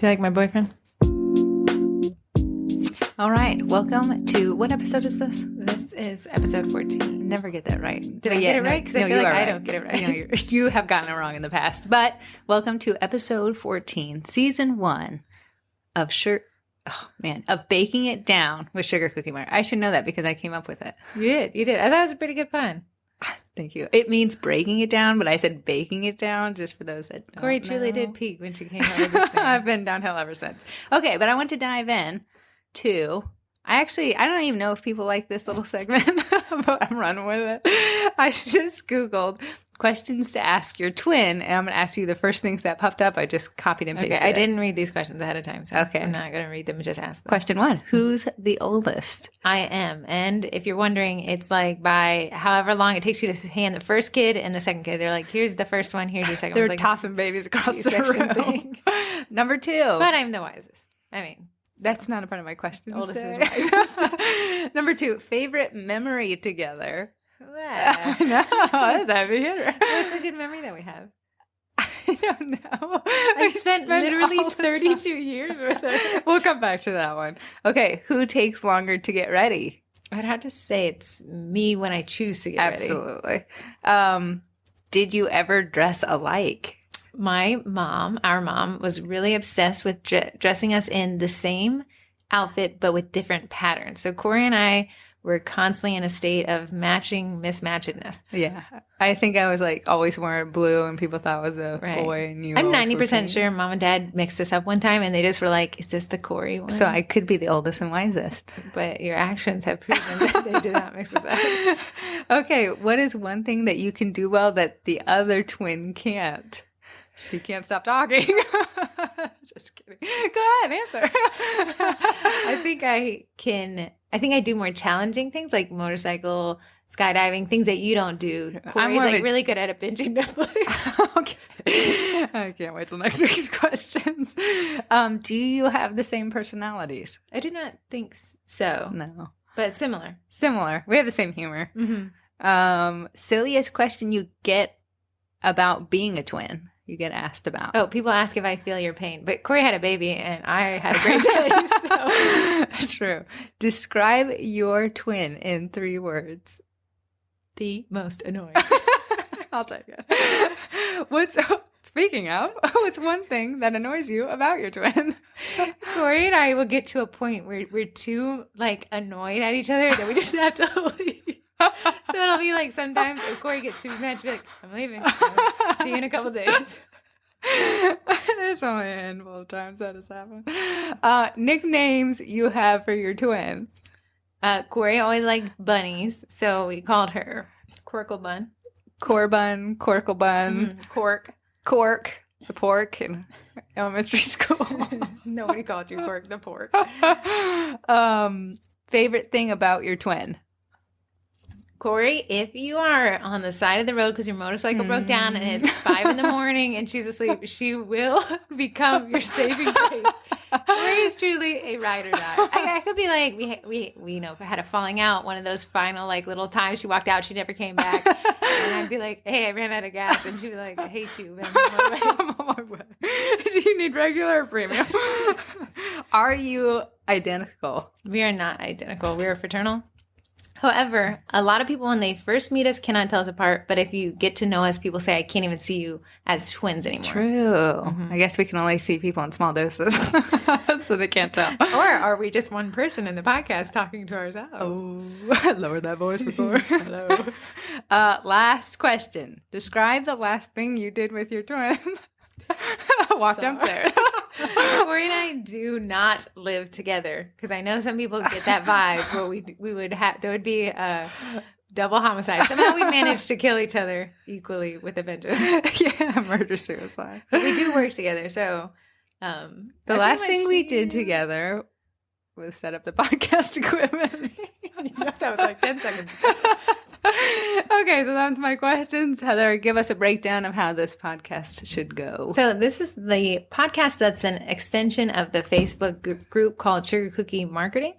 Do you like my boyfriend? All right. Welcome to, what episode is this? This is episode 14. Never get that right. Did I get it right? Because I feel like I don't get it right. No, you have gotten it wrong in the past. But welcome to episode 14, season 1 of of Baking It Down with Sugar Cookie Mark. I should know that because I came up with it. You did. I thought it was a pretty good pun. Thank you. It means breaking it down, but I said baking it down just for those that don't Corrie know. truly did peak when she came out with this thing. I've been downhill ever since. Okay, but I want to dive in to, I don't even know if people like this little segment, but I'm running with it. I just Googled questions to ask your twin, and I'm going to ask you the first things that popped up. I just copied and pasted Okay, I didn't read these questions ahead of time, so Okay. I'm not going to read them and just ask them. Question 1, who's the oldest? I am. And if you're wondering, it's like by however long it takes you to hand the first kid and the second kid. They're like, here's the first one, here's your second one. They're It's like tossing babies across the C-section room. thing. Number 2. But I'm the wisest. I mean, That's not a part of my question. oldest is today. wisest. Number 2, favorite memory together. Yeah. No, that's a heavy hitter. What's a good memory that we have? I don't know. I spent literally all the 32 time. years with her. We'll come back to that one. Okay, who takes longer to get ready? I'd have to say it's me when I choose to get ready. Absolutely. Did you ever dress alike? My mom, our mom, was really obsessed with dressing us in the same outfit, but with different patterns. So Corrie and I were constantly in a state of matching mismatchedness. Yeah. I think I was like always wearing blue and people thought I was a Right. boy. And you I'm always were 90% pink. sure mom and dad mixed us up one time and they just were like, is this the Corrie one? So I could be the oldest and wisest. But your actions have proven that they did not mix us up. Okay, what is one thing that you can do well that the other twin can't? She can't stop talking. Just kidding. Go ahead, answer. I think I do more challenging things like motorcycle, skydiving, things that you don't do. Corey's more of like a- really good at binging Netflix. Okay. I can't wait till next week's questions. Do you have the same personalities? I do not think so, No. but similar. Similar. We have the same humor. Mm-hmm. Silliest question you get about being a twin? You get asked about. Oh, people ask if I feel your pain, but Corrie had a baby and I had a great day. So True. Describe your twin in 3 words. the most annoying. I'll take it. Speaking of, what's one thing that annoys you about your twin? Corrie and I will get to a point where we're too like annoyed at each other that we just have to leave. So it'll be like sometimes if Corrie gets super mad, she'll be like, I'm leaving. See you in a couple days. It's only a handful of times that has happened. Nicknames you have for your twin. Corrie always liked bunnies, so we called her Corkle Bun. Corbun, Corklebun, Cork. Cork, the pork in elementary school. Nobody called you Cork the pork. Favorite thing about your twin? Corrie, if you are on the side of the road because your motorcycle broke down and it's 5 a.m. and she's asleep, she will become your saving grace. Corrie is truly a ride or die. I could be like, we had a falling out, one of those final like little times she walked out, she never came back. And I'd be like, hey, I ran out of gas. And she'd be like, I hate you. But I'm on my way. Do you need regular or premium? Are you identical? We are not identical. We are fraternal. However, a lot of people, when they first meet us, cannot tell us apart. But if you get to know us, people say, I can't even see you as twins anymore. True. I guess we can only see people in small doses, so they can't tell. Or are we just one person in the podcast talking to ourselves? Oh, lower that voice before. Hello. Last question. Describe the last thing you did with your twin. Walk downstairs. Corrie and I do not live together because I know some people get that vibe where we would have, there would be a double homicide. Somehow we managed to kill each other equally with a vengeance. Yeah, murder suicide. But we do work together, so the last thing we did together was set up the podcast equipment. That was like 10 seconds. Okay, so that's my questions. Heather, give us a breakdown of how this podcast should go. So this is the podcast that's an extension of the Facebook group called Sugar Cookie Marketing.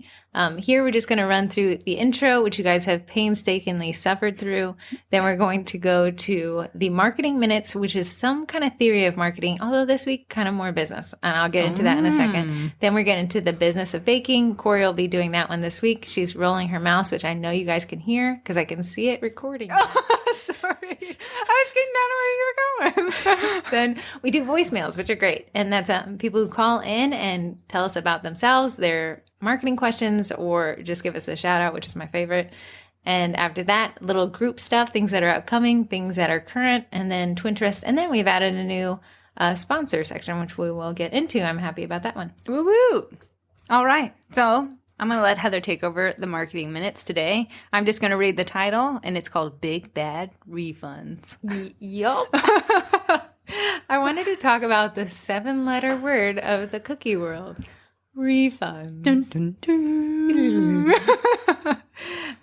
Here, we're just going to run through the intro, which you guys have painstakingly suffered through. Then we're going to go to the marketing minutes, which is some kind of theory of marketing, although this week kind of more business. And I'll get into that in a second. Then we're getting into the business of baking. Corrie will be doing that one this week. She's rolling her mouse, which I know you guys can hear because I can see it recording. Sorry. I was getting down where you were going. Then we do voicemails, which are great. And that's people who call in and tell us about themselves, their marketing questions, or just give us a shout out, which is my favorite. And after that, little group stuff, things that are upcoming, things that are current, and then Twinterests. And then we've added a new sponsor section, which we will get into. I'm happy about that one. Woo woo. All right. So I'm going to let Heather take over the marketing minutes today. I'm just going to read the title, and it's called Big Bad Refunds. Yup. I wanted to talk about the 7-letter word of the cookie world. Refunds. Dun, dun, dun.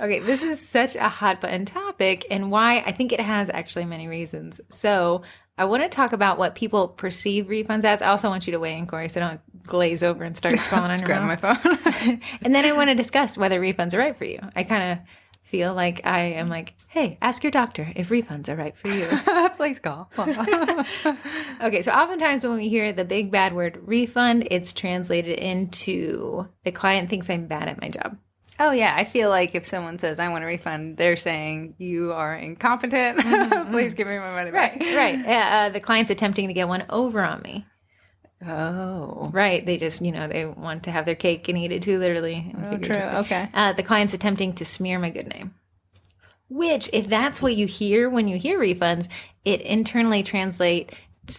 Okay, this is such a hot button topic, and why I think it has actually many reasons. So I want to talk about what people perceive refunds as. I also want you to weigh in, Corrie, so don't glaze over and start scrolling on your phone. My phone. And then I want to discuss whether refunds are right for you. I kind of feel like I am like, hey, ask your doctor if refunds are right for you. Please call. Okay, so oftentimes when we hear the big bad word refund, it's translated into the client thinks I'm bad at my job. Oh, yeah. I feel like if someone says, I want a refund, they're saying, you are incompetent. Please give me my money back. Right. The client's attempting to get one over on me. Oh. Right. They just, they want to have their cake and eat it too, literally. Oh, true. Okay. The client's attempting to smear my good name. Which, if that's what you hear when you hear refunds, it internally translates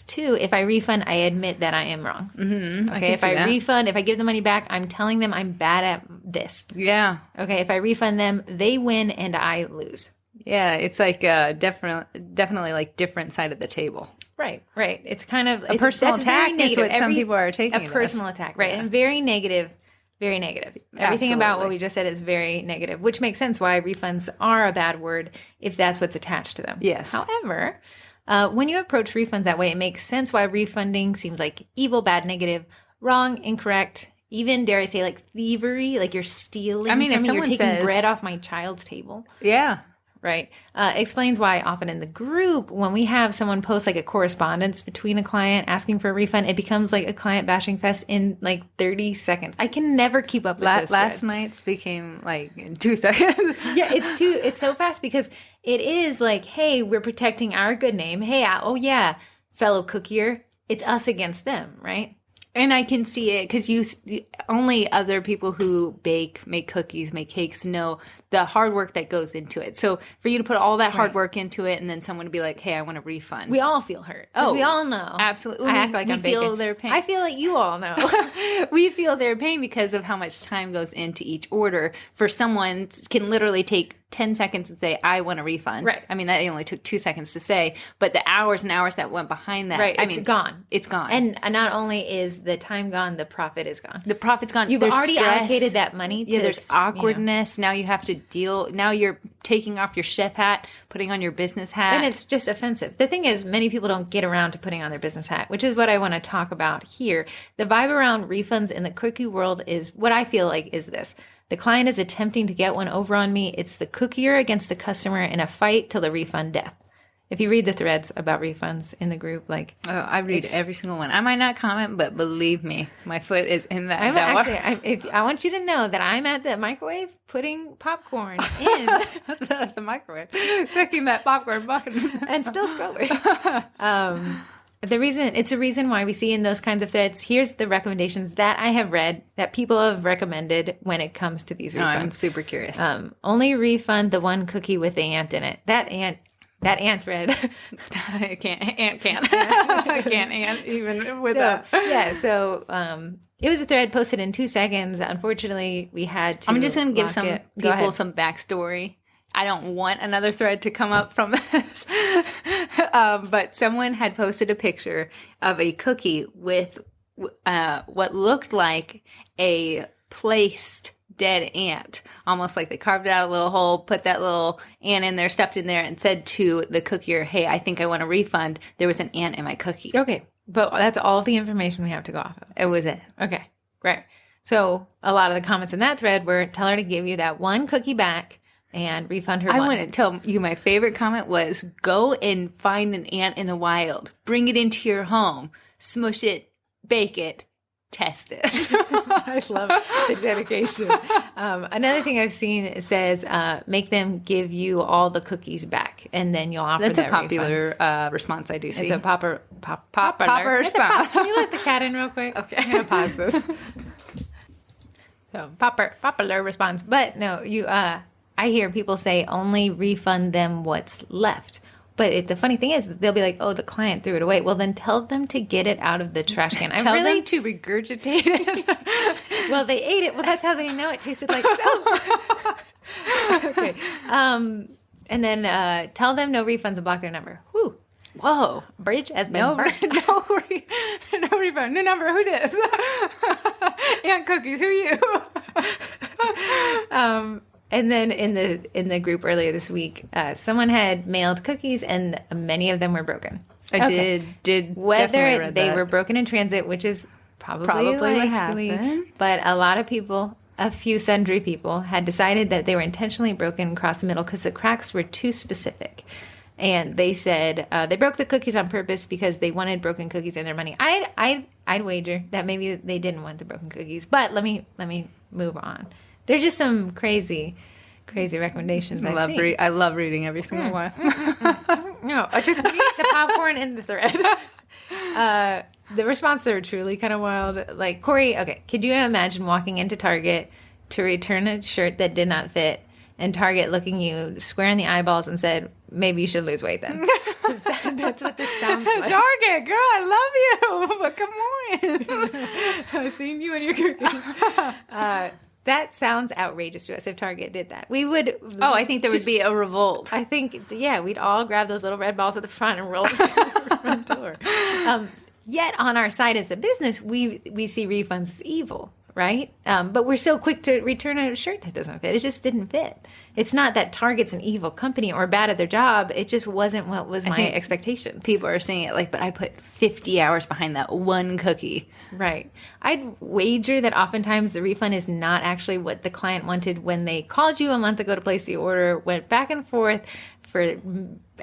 to, if I refund, I admit that I am wrong. Mm-hmm. Okay, if I refund, if I give the money back, I'm telling them I'm bad at this. Yeah. Okay, if I refund them, they win and I lose. Yeah, it's like definitely like different side of the table. Right. It's kind of a personal attack is what some people are taking. A personal attack, right? Yeah. And very negative. Very negative. Everything about what we just said is very negative, which makes sense why refunds are a bad word if that's what's attached to them. Yes. However, when you approach refunds that way, it makes sense why refunding seems like evil, bad, negative, wrong, incorrect, even, dare I say, like thievery, like you're stealing from me, you're taking bread off my child's table. Yeah. Right. Explains why often in the group, when we have someone post like a correspondence between a client asking for a refund, it becomes like a client bashing fest in like 30 seconds. I can never keep up with this. Last night's became like in 2 seconds. Yeah, it's so fast because it is like, hey, we're protecting our good name. Hey, oh yeah, fellow cookier, it's us against them, right? And I can see it because only other people who bake, make cookies, make cakes know the hard work that goes into it. So for you to put all that hard work into it and then someone to be like, hey, I want a refund. We all feel hurt. Oh, we all know. Absolutely. I act like we feel their pain. I feel like you all know. We feel their pain because of how much time goes into each order. For someone can literally take 10 seconds and say, I want a refund. Right. I mean, that only took 2 seconds to say, but the hours and hours that went behind that. Right. It's gone. It's gone. And not only is the time gone, the profit is gone. The profit's gone. You've already allocated that money to there's awkwardness. Now you have to deal. Now you're taking off your chef hat, putting on your business hat. And it's just offensive. The thing is, many people don't get around to putting on their business hat, which is what I want to talk about here. The vibe around refunds in the cookie world is what I feel like is this. The client is attempting to get one over on me. It's the cookier against the customer in a fight till the refund death. If you read the threads about refunds in the group, like... Oh, I read every single one. I might not comment, but believe me, my foot is in that. I want you to know that I'm at the microwave putting popcorn in the microwave, cooking that popcorn button. And still scrolling. It's a reason why we see in those kinds of threads. Here's the recommendations that I have read that people have recommended when it comes to these refunds. I'm super curious. Only refund the one cookie with the ant in it. That ant thread. I can't ant even with a... Yeah, so it was a thread posted in 2 seconds. Unfortunately, we had to... I'm just going to give some people some backstory. I don't want another thread to come up from this. But someone had posted a picture of a cookie with what looked like a placed dead ant, almost like they carved out a little hole, put that little ant in there, stuffed in there, and said to the cookier, hey, I think I want a refund. There was an ant in my cookie. Okay, but that's all the information we have to go off of. It was it. Okay, great. So a lot of the comments in that thread were, tell her to give you that one cookie back and refund her I one. want to tell you my favorite comment was, go and find an ant in the wild, bring it into your home, smush it, bake it, test it. I love the dedication. Another thing I've seen says, make them give you all the cookies back, and then you'll offer That's that a popular response I do see. It's a popular response. Can you let the cat in real quick? Okay. I'm going to pause this. So, popular response. But no, I hear people say only refund them what's left. But the funny thing is, they'll be like, oh, the client threw it away. Well, then tell them to get it out of the trash can. Tell them to regurgitate it. Well, they ate it. Well, that's how they know it tasted like soap. Okay. And then tell them no refunds and block their number. Whew. Whoa. Bridge has been burnt. No refund. New number. Who dis? Ant cookies. Who you? And then in the group earlier this week, someone had mailed cookies, and many of them were broken. I did whether they were broken in transit, which is probably what happened. But a lot of people, a few sundry people, had decided that they were intentionally broken across the middle because the cracks were too specific. And they said they broke the cookies on purpose because they wanted broken cookies in their money. I'd wager that maybe they didn't want the broken cookies. But let me move on. There's just some crazy recommendations. I love reading every single one. No, I just need the popcorn in the thread. The responses are truly kind of wild. Like, Corrie, okay, could you imagine walking into Target to return a shirt that did not fit, and Target looking you square in the eyeballs and said, maybe you should lose weight then? That's what this sounds like. Target, girl, I love you, but come on. I've seen you and your cookies. That sounds outrageous to us if Target did that. We would. Oh, I think there would be a revolt. I think, yeah, we'd all grab those little red balls at the front and roll them through the front door. Yet on our side as a business, we see refunds as evil, right? But we're so quick to return a shirt that doesn't fit. It just didn't fit. It's not that Target's an evil company or bad at their job. It just wasn't what was my expectation. People are saying it like, but I put 50 hours behind that one cookie. Right. I'd wager that oftentimes the refund is not actually what the client wanted when they called you a month ago to place the order, went back and forth for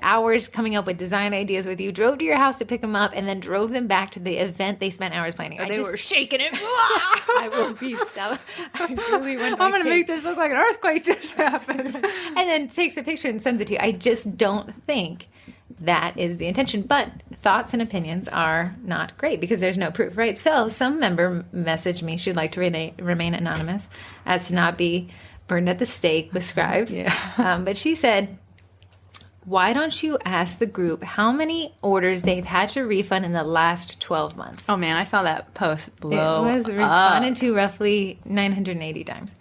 hours coming up with design ideas with you, drove to your house to pick them up, and then drove them back to the event they spent hours planning. They were shaking it. I will be so. I'm going to make this look like an earthquake just happened. And then takes a picture and sends it to you. I just don't think that is the intention. But thoughts and opinions are not great because there's no proof, right? So some member messaged me she'd like to remain anonymous as to not be burned at the stake with scribes. Yeah. But she said, why don't you ask the group how many orders they've had to refund in the last 12 months? Oh, man, I saw that post blow It was responded to roughly 980 times.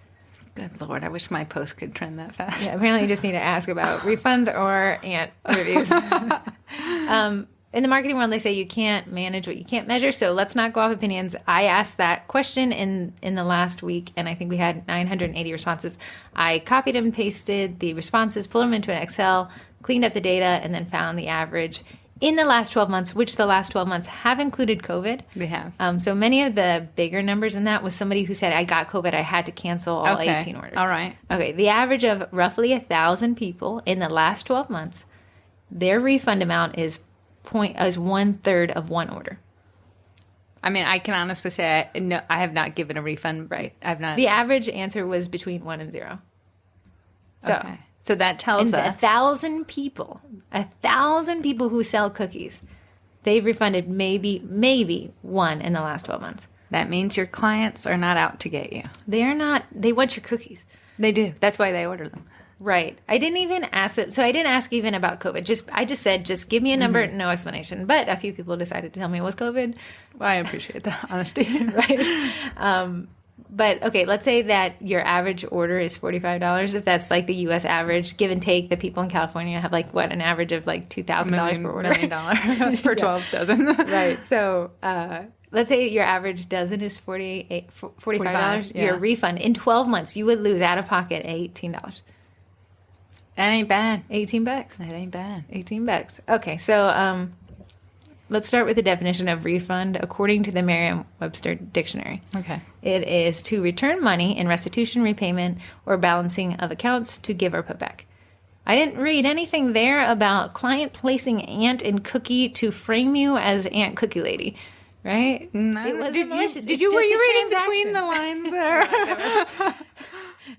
Good Lord, I wish my post could trend that fast. Yeah, apparently you just need to ask about refunds or ant reviews. In the marketing world, they say you can't manage what you can't measure, so let's not go off opinions. I asked that question in the last week, and I think we had 980 responses. I copied and pasted the responses, pulled them into an Excel, cleaned up the data, and then found the average in the last 12 months, which the last 12 months have included COVID. They have. So many of the bigger numbers in that was somebody who said, I got COVID, I had to cancel all 18 orders. All right. Okay, the average of roughly 1,000 people in the last 12 months, their refund amount is 1/3 of one order. I mean, I can honestly say I have not given a refund. Right. I've not. The average answer was between 1 and 0. So, okay. So that tells us 1,000 people who sell cookies, they've refunded maybe one in the last 12 months. That means your clients are not out to get you. They're not. They want your cookies. They do. That's why they order them. Right. I didn't even ask it. So I didn't ask even about COVID. I just said, just give me a number, no explanation. But a few people decided to tell me it was COVID. Well, I appreciate the honesty. Right. But okay, let's say that your average order is $45. If that's like the U.S. average, give and take, the people in California have like an average of like $2,000 per order. $1 million per 12 dozen. Right. So let's say your average dozen is $45. Yeah. Your refund in 12 months, you would lose out of pocket $18. That ain't bad. $18. That ain't bad. $18. Okay, so let's start with the definition of refund according to the Merriam-Webster dictionary. Okay. It is to return money in restitution, repayment, or balancing of accounts, to give or put back. I didn't read anything there about client placing Aunt and Cookie to frame you as Aunt Cookie Lady, right? No. It wasn't malicious. Were you reading between the lines there?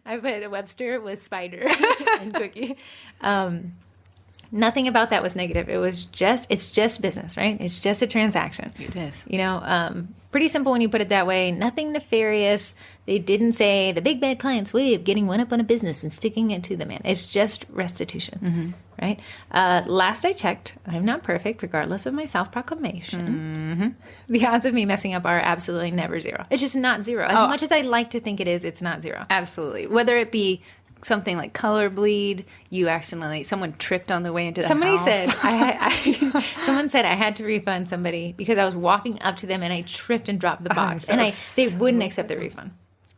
I put the Webster with Spider and Cookie. Nothing about that was negative. It's just business, right? It's just a transaction. It is. Pretty simple when you put it that way. Nothing nefarious. They didn't say the big bad client's way of getting one up on a business and sticking it to the man. It's just restitution, right? Last I checked, I'm not perfect, regardless of my self-proclamation. The odds of me messing up are absolutely never zero. It's just not zero. As much as I like to think it is, it's not zero. Absolutely. Whether it be something like color bleed, someone tripped on their way into the Somebody house. said, someone said I had to refund somebody because I was walking up to them and I tripped and dropped the box, and they wouldn't accept the refund.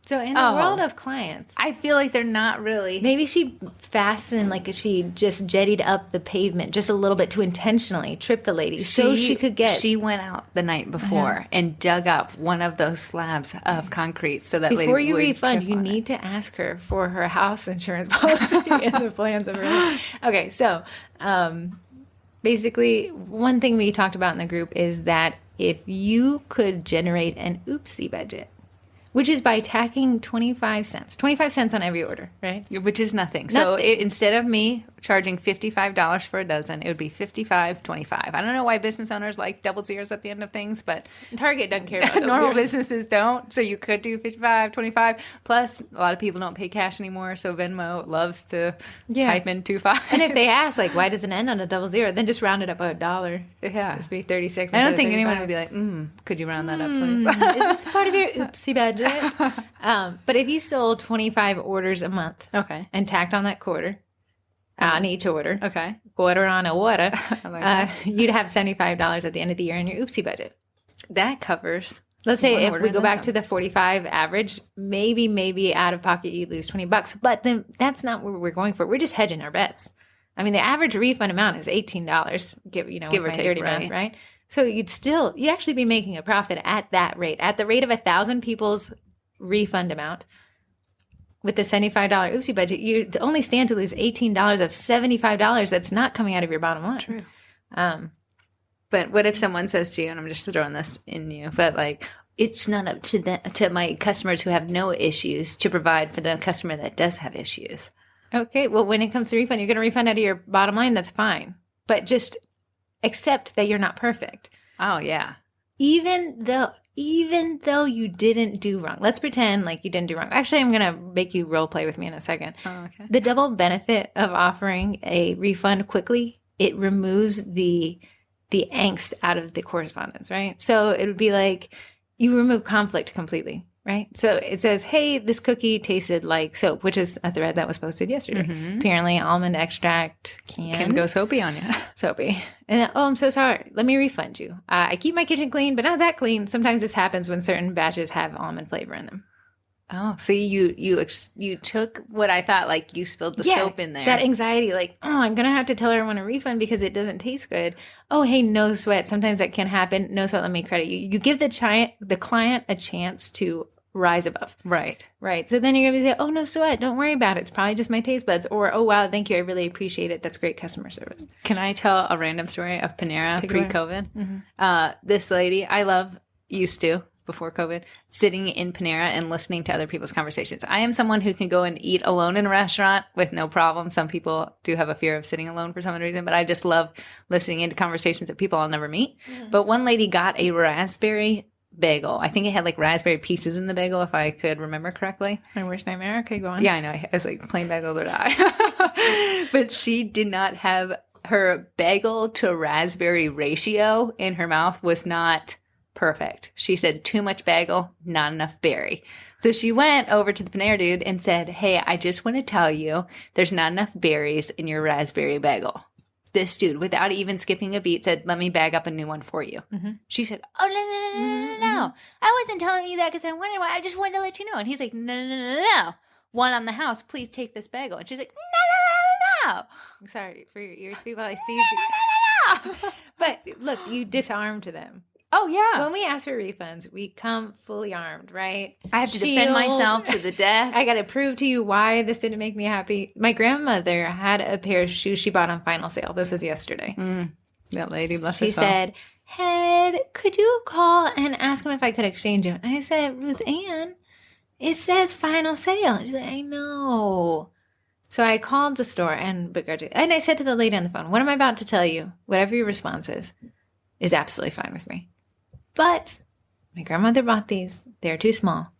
So in the world of clients, I feel like they're not really. maybe she fastened, like she just jettied up the pavement just a little bit to intentionally trip the lady so she could get. She went out the night before and dug up one of those slabs of concrete so that Before lady you would refund, trip you on need to ask her for her house insurance policy and the plans of her life. Okay, so basically, one thing we talked about in the group is that if you could generate an oopsie budget, which is by tacking 25 cents on every order, right? Which is nothing. So instead of me charging $55 for a dozen, it would be $55.25. I don't know why business owners like double zeros at the end of things, but Target doesn't care about those normal zeros. businesses don't. So you could do $55.25. Plus, a lot of people don't pay cash anymore, so Venmo loves to type in 25. And if they ask, like, why does it end on a double zero, then just round it up by $1. Yeah. It'd be 36. I don't think anyone would be like, could you round that up, please? Is this part of your oopsie budget? But if you sold 25 orders a month, Okay. and tacked on that quarter on each order, Okay. quarter on a order, I like that. you'd have $75 at the end of the year in your oopsie budget. That covers. Let's say one if order we and go then back to some. the 45 average, maybe out of pocket you lose $20, but then that's not what we're going for. We're just hedging our bets. I mean, the average refund amount is $18. Give or my take, dirty right. math, right? So you'd actually be making a profit at that rate, at the rate of 1,000 people's refund amount. With the $75 oopsie budget, you only stand to lose $18 of $75 that's not coming out of your bottom line. True. But what if someone says to you, and I'm just throwing this in you, but like, it's not up to my customers who have no issues to provide for the customer that does have issues. Okay, well, when it comes to refund, you're going to refund out of your bottom line. That's fine. But just accept that you're not perfect. Oh, yeah. Even though you didn't do wrong. Let's pretend like you didn't do wrong. Actually, I'm going to make you role play with me in a second. Oh, okay. The double benefit of offering a refund quickly, it removes the angst out of the correspondence, right? So it would be like you remove conflict completely, right? So it says, hey, this cookie tasted like soap, which is a thread that was posted yesterday. Apparently, almond extract Can go soapy on you. soapy. And then, oh, I'm so sorry. Let me refund you. I keep my kitchen clean, but not that clean. Sometimes this happens when certain batches have almond flavor in them. Oh, so you took what I thought, like you spilled the soap in there. That anxiety, like, oh, I'm going to have to tell everyone a refund because it doesn't taste good. Oh, hey, no sweat. Sometimes that can happen. No sweat. Let me credit you. You give the client a chance to rise above. Right. Right. So then you're going to say, oh, no sweat. Don't worry about it. It's probably just my taste buds. Or, oh, wow, thank you. I really appreciate it. That's great customer service. Can I tell a random story of Panera Take it away. pre-COVID? This lady used to, before COVID, sitting in Panera and listening to other people's conversations. I am someone who can go and eat alone in a restaurant with no problem. Some people do have a fear of sitting alone for some reason, but I just love listening into conversations of people I'll never meet. But one lady got a raspberry bagel. I think it had like raspberry pieces in the bagel, if I could remember correctly. My worst nightmare. Okay, go on. Yeah, I know. I was like, plain bagels or die. But she did not have her bagel to raspberry ratio in her mouth was not perfect. She said too much bagel, not enough berry. So she went over to the Panera dude and said, hey, I just want to tell you there's not enough berries in your raspberry bagel. This dude, without even skipping a beat, said, let me bag up a new one for you. She said, oh, no. I wasn't telling you that because I wanted one. I just wanted to let you know. And he's like, no. One on the house, please take this bagel. And she's like, no. I'm sorry for your ears, people. I see. But look, you disarmed them. Oh, yeah. When we ask for refunds, we come fully armed, right? I have to defend myself to the death. I got to prove to you why this didn't make me happy. My grandmother had a pair of shoes she bought on final sale. This was yesterday. That lady, bless her She soul. said, Head, could you call and ask him if I could exchange them? And I said, Ruth Ann, it says final sale. She's like, I know. So I called the store and I said to the lady on the phone, what I'm about to tell you, whatever your response is absolutely fine with me. But my grandmother bought these. They're too small.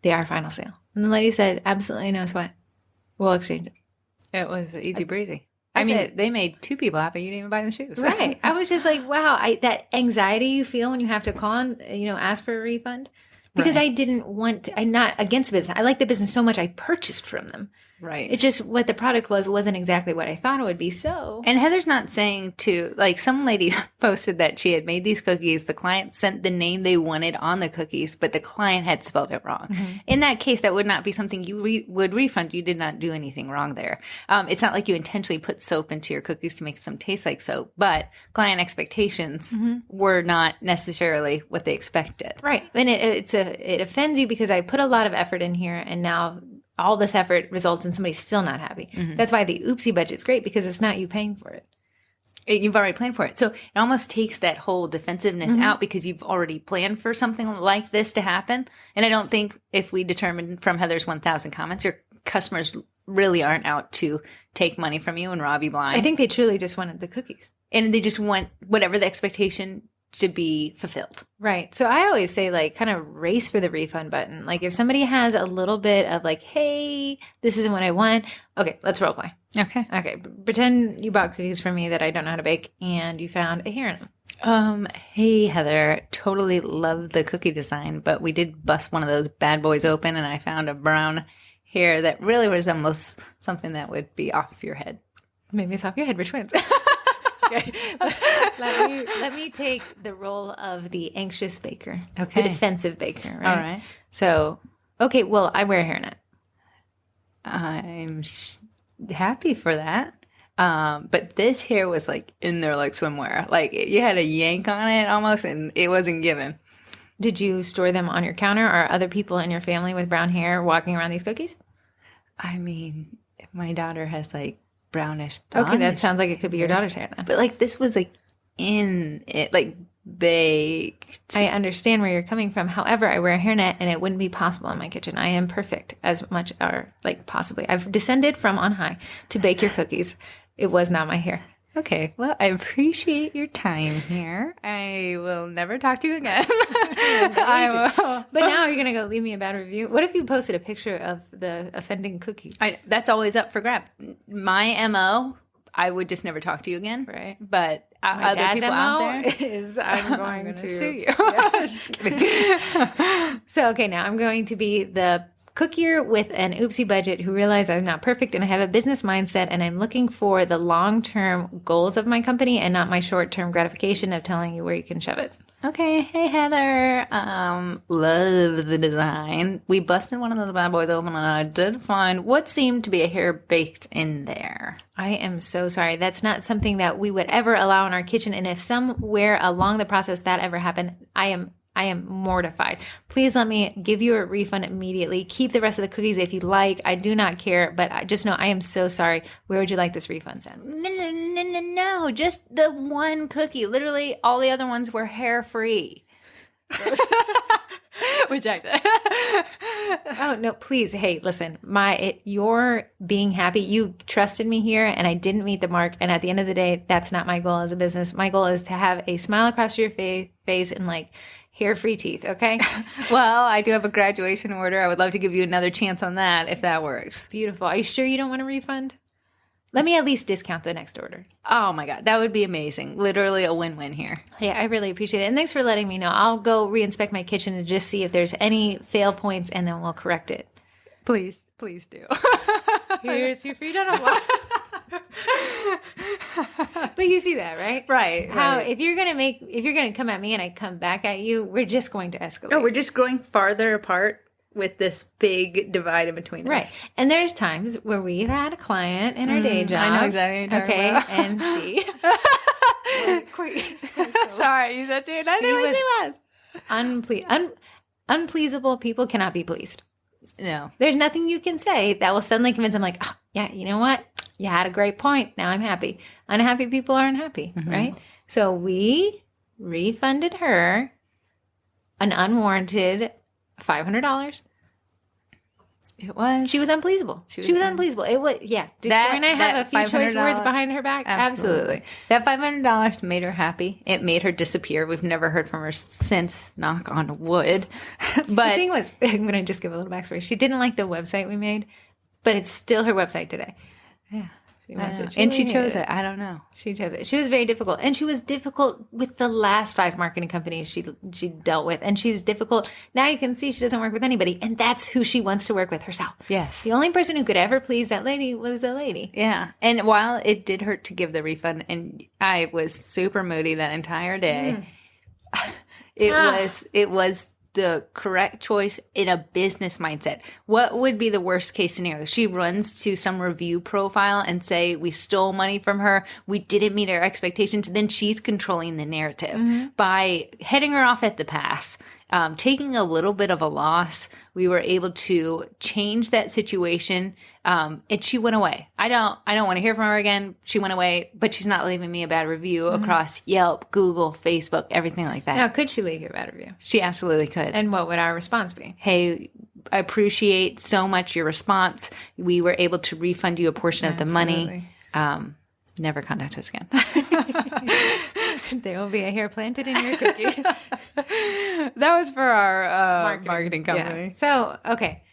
They are final sale. And the lady said, absolutely no sweat. We'll exchange it. It was easy breezy. I mean, said- they made two people happy. You didn't even buy the shoes. Right. I was just like, wow, that anxiety you feel when you have to call and, ask for a refund. Because Right. I didn't want to, I'm not against the business. I like the business so much I purchased from them. Right. It just, what the product wasn't exactly what I thought it would be. So, And Heather's not saying to, like, some lady posted that she had made these cookies. The client sent the name they wanted on the cookies, but the client had spelled it wrong. In that case, that would not be something you would refund. You did not do anything wrong there. It's not like you intentionally put soap into your cookies to make them taste like soap, but client expectations were not necessarily what they expected. right. And it offends you because I put a lot of effort in here and now all this effort results in somebody still not happy. That's why the oopsie budget's great because it's not you paying for it. You've already planned for it. So it almost takes that whole defensiveness out because you've already planned for something like this to happen. And I don't think if we determine from Heather's 1,000 comments, your customers really aren't out to take money from you and rob you blind. I think they truly just wanted the cookies. And they just want whatever the expectation to be fulfilled. Right. So I always say, like, kind of race for the refund button. Like, if somebody has a little bit of like, hey, this isn't what I want. Okay, let's role play. Okay. Okay. Pretend you bought cookies from me that I don't know how to bake and you found a hair in them. Hey, Heather, totally love the cookie design, but we did bust one of those bad boys open and I found a brown hair that really resembles something that would be off your head. Maybe it's off your head. We're twins. Okay. Let me take the role of the anxious baker. Okay. The defensive baker, right? All right. So, okay, well, I wear a hairnet. I'm happy for that. But this hair was like in there like swimwear. Like you had a yank on it almost and it wasn't given. Did you store them on your counter or other people in your family with brown hair walking around these cookies? I mean, my daughter has like brownish Okay, that blondish. sounds like it could be your daughter's hair then. But like this was like in it, like baked. I understand where you're coming from. However, I wear a hairnet and it wouldn't be possible in my kitchen. I am perfect as much or like possibly. I've descended from on high to bake your cookies. It was not my hair. Okay, well, I appreciate your time here. I will never talk to you again. I will. But now you're going to go leave me a bad review. What if you posted a picture of the offending cookie? That's always up for grabs. My MO, I would just never talk to you again. Right. But My other dad's people MO out there, is I'm going I'm to gonna sue you. Just kidding. So, okay, now I'm going to be the cookier with an oopsie budget who realize I'm not perfect and I have a business mindset and I'm looking for the long-term goals of my company and not my short-term gratification of telling you where you can shove it. Okay, hey Heather, love the design. We busted one of those bad boys open and I did find what seemed to be a hair baked in there. I am so sorry. That's not something that we would ever allow in our kitchen. And if somewhere along the process that ever happened, I am mortified. Please let me give you a refund immediately. Keep the rest of the cookies if you like. I do not care, but I just know I am so sorry. Where would you like this refund sent? No, just the one cookie. Literally, all the other ones were hair free. Rejected. Oh no, please. Hey, listen, you're being happy. You trusted me here and I didn't meet the mark. And at the end of the day, that's not my goal as a business. My goal is to have a smile across your face and like hair-free teeth. Okay. Well, I do have a graduation order. I would love to give you another chance on that if that works. Beautiful. Are you sure you don't want a refund? Let me at least discount the next order. Oh my God, that would be amazing. Literally a win-win here. Yeah, I really appreciate it. And thanks for letting me know. I'll go re-inspect my kitchen and just see if there's any fail points and then we'll correct it. Please do. Here's your free dental floss. But you see that, right? Right. How if you're gonna come at me and I come back at you, we're just going to escalate. Oh, we're just growing farther apart with this big divide in between right. us. And there's times where we've had a client in our day job. I know exactly what you're talking okay, about. and she Sorry, you said you. She was Unpleasable people cannot be pleased. No. There's nothing you can say that will suddenly convince them, like, oh, yeah, you know what? You had a great point. Now I'm happy. Unhappy people are unhappy, right? So we refunded her an unwarranted $500. It was. She was unpleasable. She was unpleasable. It was, yeah. Did Corrie and I have a few choice words behind her back? Absolutely. That $500 made her happy. It made her disappear. We've never heard from her since, knock on wood. But the thing was, I'm going to just give a little backstory. She didn't like the website we made, but it's still her website today. Yeah. And she chose it. I don't know. She chose it. She was very difficult. And she was difficult with the last 5 marketing companies she dealt with. And she's difficult. Now you can see she doesn't work with anybody. And that's who she wants to work with, herself. Yes. The only person who could ever please that lady was the lady. Yeah. And while it did hurt to give the refund, and I was super moody that entire day, it was the correct choice in a business mindset. What would be the worst case scenario? She runs to some review profile and say, we stole money from her. We didn't meet our expectations. Then she's controlling the narrative by heading her off at the pass. Taking a little bit of a loss, we were able to change that situation, and she went away. I don't want to hear from her again. She went away, but she's not leaving me a bad review across Yelp, Google, Facebook, everything like that. Now, could she leave you a bad review? She absolutely could. And what would our response be? Hey, I appreciate so much your response. We were able to refund you a portion of the money. Never contact us again. There will be a hair planted in your cookie. That was for our marketing company. Yeah. So, okay.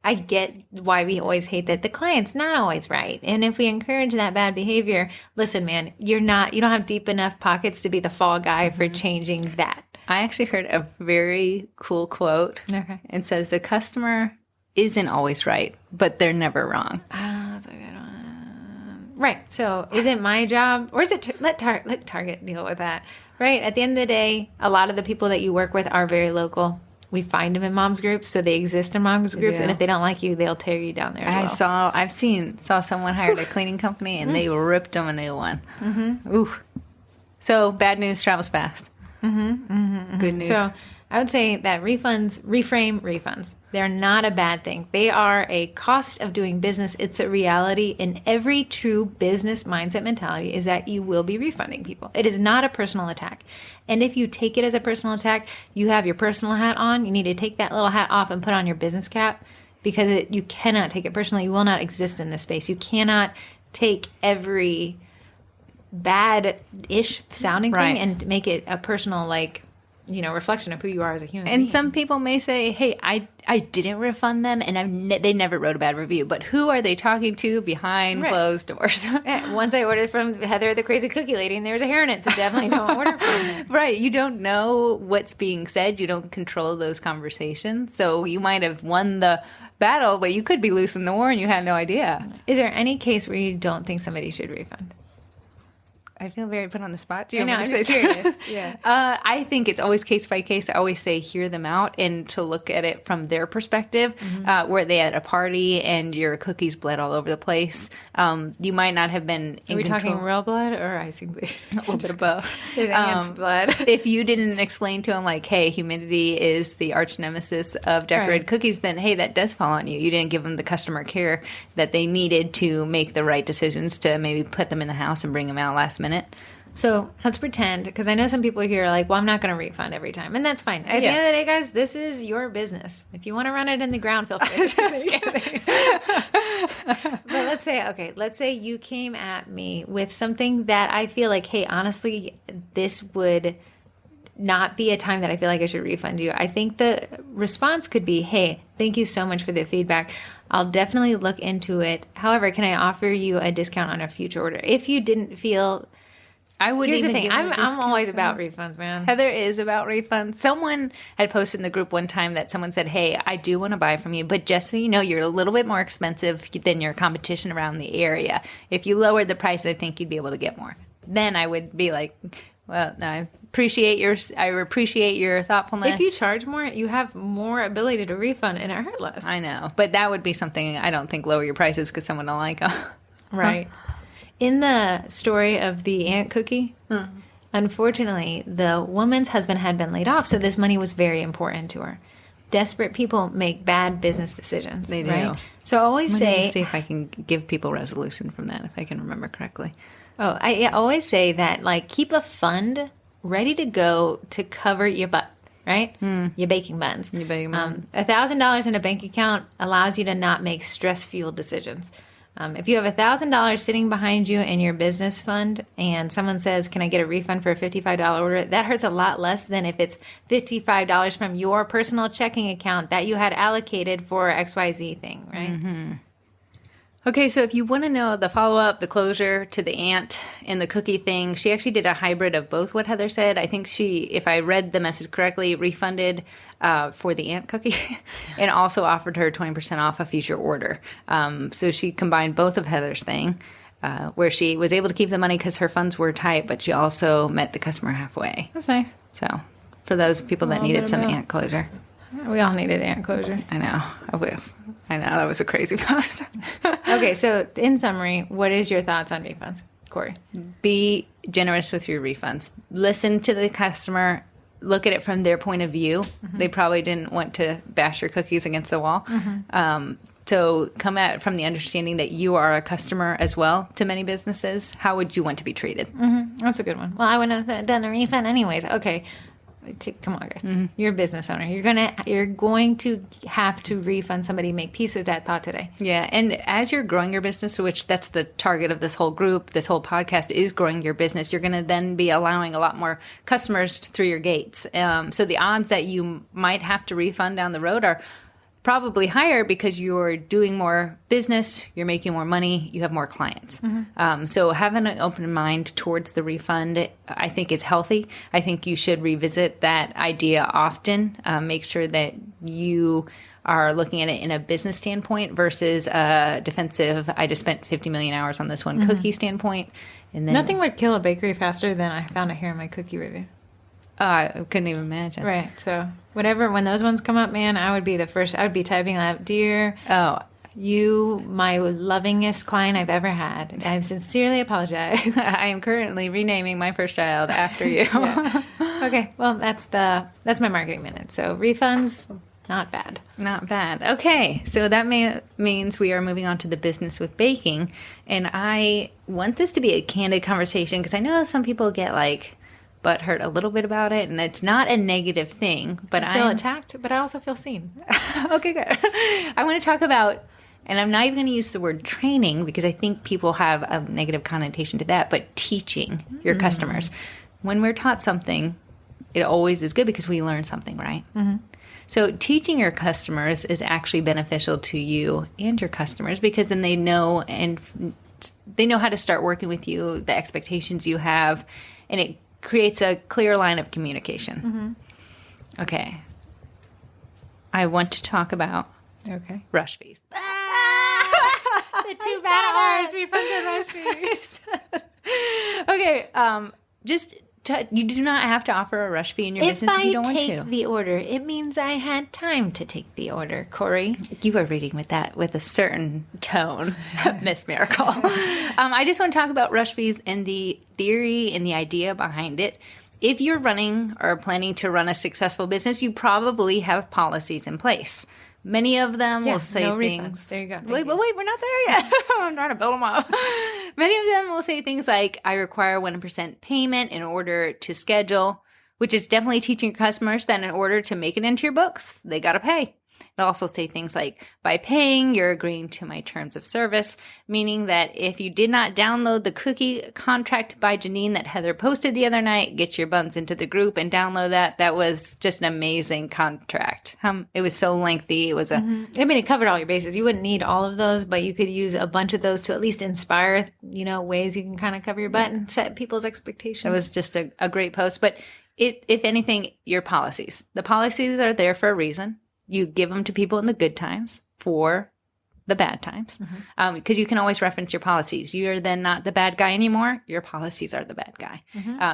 I get why we always hate that. The client's not always right. And if we encourage that bad behavior, listen, man, you don't have deep enough pockets to be the fall guy for changing that. I actually heard a very cool quote. Okay. It says, the customer isn't always right, but they're never wrong. That's a good one. Right. So is it my job, or is it let Target deal with that? Right. At the end of the day, a lot of the people that you work with are very local. We find them in moms groups, so they exist in moms groups. And if they don't like you, they'll tear you down there. I've saw someone hired a cleaning company and they ripped them a new one. Ooh. So bad news travels fast. Good news. So I would say that reframe refunds. They're not a bad thing. They are a cost of doing business. It's a reality in every true business mindset mentality is that you will be refunding people. It is not a personal attack. And if you take it as a personal attack, you have your personal hat on. You need to take that little hat off and put on your business cap, because you cannot take it personally. You will not exist in this space. You cannot take every bad-ish sounding thing and make it a personal, reflection of who you are as a human being. Some people may say, hey, I didn't refund them, and they never wrote a bad review. But who are they talking to behind closed doors? Once I ordered from Heather, the crazy cookie lady, and there was a hair in it, so definitely don't order from her. Right. You don't know what's being said. You don't control those conversations. So you might have won the battle, but you could be losing the war and you had no idea. Is there any case where you don't think somebody should refund? I feel very put on the spot. Do you know? I'm just curious. Yeah. I think it's always case by case. I always say hear them out and to look at it from their perspective. Were they at a party and your cookies bled all over the place? You might not have been in Are we control. talking real blood or icing bleed? A little bit of both. There's ants blood. If you didn't explain to them, like, hey, humidity is the arch nemesis of decorated cookies, then, hey, that does fall on you. You didn't give them the customer care that they needed to make the right decisions to maybe put them in the house and bring them out last minute. So let's pretend, because I know some people here are like, well, I'm not going to refund every time. And that's fine. At the end of the day, guys, this is your business. If you want to run it in the ground, feel free. Just kidding. But let's say you came at me with something that I feel like, hey, honestly, this would not be a time that I feel like I should refund you. I think the response could be, hey, thank you so much for the feedback. I'll definitely look into it. However, can I offer you a discount on a future order? If you didn't feel... I wouldn't Here's the even thing. give I'm always about refunds, man. Heather is about refunds. Someone had posted in the group one time that someone said, hey, I do want to buy from you, but just so you know, you're a little bit more expensive than your competition around the area. If you lowered the price, I think you'd be able to get more. Then I would be like, well, no, I appreciate your thoughtfulness. If you charge more, you have more ability to refund and it hurt less. I know, but that would be something I don't think lower your prices because someone don't like them. Right. In the story of the ant cookie, unfortunately, the woman's husband had been laid off, so this money was very important to her. Desperate people make bad business decisions. They do. Right? So I always say, see if I can give people resolution from that, if I can remember correctly. I always say that, like, keep a fund ready to go to cover your butt. Right? Your baking buns. $1,000 in a bank account allows you to not make stress-fueled decisions. If you have $1,000 sitting behind you in your business fund and someone says, can I get a refund for a $55 order? That hurts a lot less than if it's $55 from your personal checking account that you had allocated for XYZ thing, right? Mm-hmm. Okay, so if you want to know the follow-up, the closure to the ant and the cookie thing, she actually did a hybrid of both what Heather said. I think she, if I read the message correctly, refunded for the ant cookie and also offered her 20% off a future order. So she combined both of Heather's thing, where she was able to keep the money because her funds were tight, but she also met the customer halfway. That's nice. So for those people that needed some ant closure. We all needed ant closure. I know. I know. That was a crazy post. Okay, so in summary, what is your thoughts on refunds, Corrie? Be generous with your refunds. Listen to the customer. Look at it from their point of view. Mm-hmm. They probably didn't want to bash your cookies against the wall. Mm-hmm. So come at it from the understanding that you are a customer as well to many businesses. How would you want to be treated? Mm-hmm. That's a good one. Well, I wouldn't have done a refund anyways. Okay, come on, guys. Mm-hmm. You're a business owner. You're going to have to refund somebody. Make peace with that thought today. Yeah, and as you're growing your business, which that's the target of this whole group, this whole podcast is growing your business. You're going to then be allowing a lot more customers through your gates. So the odds that you might have to refund down the road are probably higher because you're doing more business, you're making more money, you have more clients. Mm-hmm. So having an open mind towards the refund, I think, is healthy. I think you should revisit that idea often. Make sure that you are looking at it in a business standpoint versus a defensive, I just spent 50 million hours on this one cookie standpoint. And then nothing would kill a bakery faster than I found it here in my cookie review. I couldn't even imagine. Right. So whatever, when those ones come up, man, I would be the first. I would be typing out, dear, you, my lovingest client I've ever had. I sincerely apologize. I am currently renaming my first child after you. Yeah. Okay. Well, that's my marketing minute. So refunds, not bad. Not bad. Okay. So that means we are moving on to the business with baking. And I want this to be a candid conversation because I know some people get butthurt a little bit about it, and it's not a negative thing. But I feel attacked, but I also feel seen. Okay, good. I want to talk about, and I'm not even going to use the word training because I think people have a negative connotation to that, but teaching your customers. When we're taught something, it always is good because we learn something, right? Mm-hmm. So teaching your customers is actually beneficial to you and your customers because then they know how to start working with you, the expectations you have, and it creates a clear line of communication. Mm-hmm. Okay. I want to talk about rush fees. The two bad R's, refunds and rush fees. Okay. You do not have to offer a rush fee in your business if you don't want to. If I take the order, it means I had time to take the order, Corrie. You are reading with a certain tone, Miss Miracle. I just want to talk about rush fees and the theory and the idea behind it. If you're running or planning to run a successful business, you probably have policies in place. Many of them will say things. Refunds. There you go. Wait, we're not there yet. I'm trying to build them up. Many of them will say things like, I require 1% payment in order to schedule, which is definitely teaching your customers that in order to make it into your books, they got to pay. It'll also say things like, by paying, you're agreeing to my terms of service, meaning that if you did not download the cookie contract by Janine that Heather posted the other night, get your buns into the group and download that. That was just an amazing contract. It was so lengthy. It was it covered all your bases. You wouldn't need all of those, but you could use a bunch of those to at least inspire, ways you can kind of cover your butt and set people's expectations. It was just a great post. But if anything, your policies. The policies are there for a reason. You give them to people in the good times for the bad times because you can always reference your policies. You're then not the bad guy anymore. Your policies are the bad guy.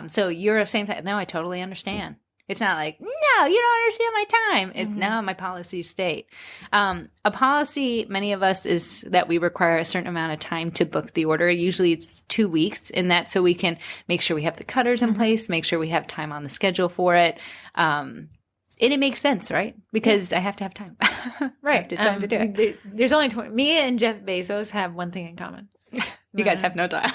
So you're the same side. No, I totally understand. It's not like, no, you don't understand my time. It's now my policy state. A policy, many of us, is that we require a certain amount of time to book the order. Usually it's 2 weeks, and that's so we can make sure we have the cutters in place, make sure we have time on the schedule for it. And it makes sense, right? Because I have to have time. Right. Time to do it. There's only 20. Me and Jeff Bezos have one thing in common. You guys have no time.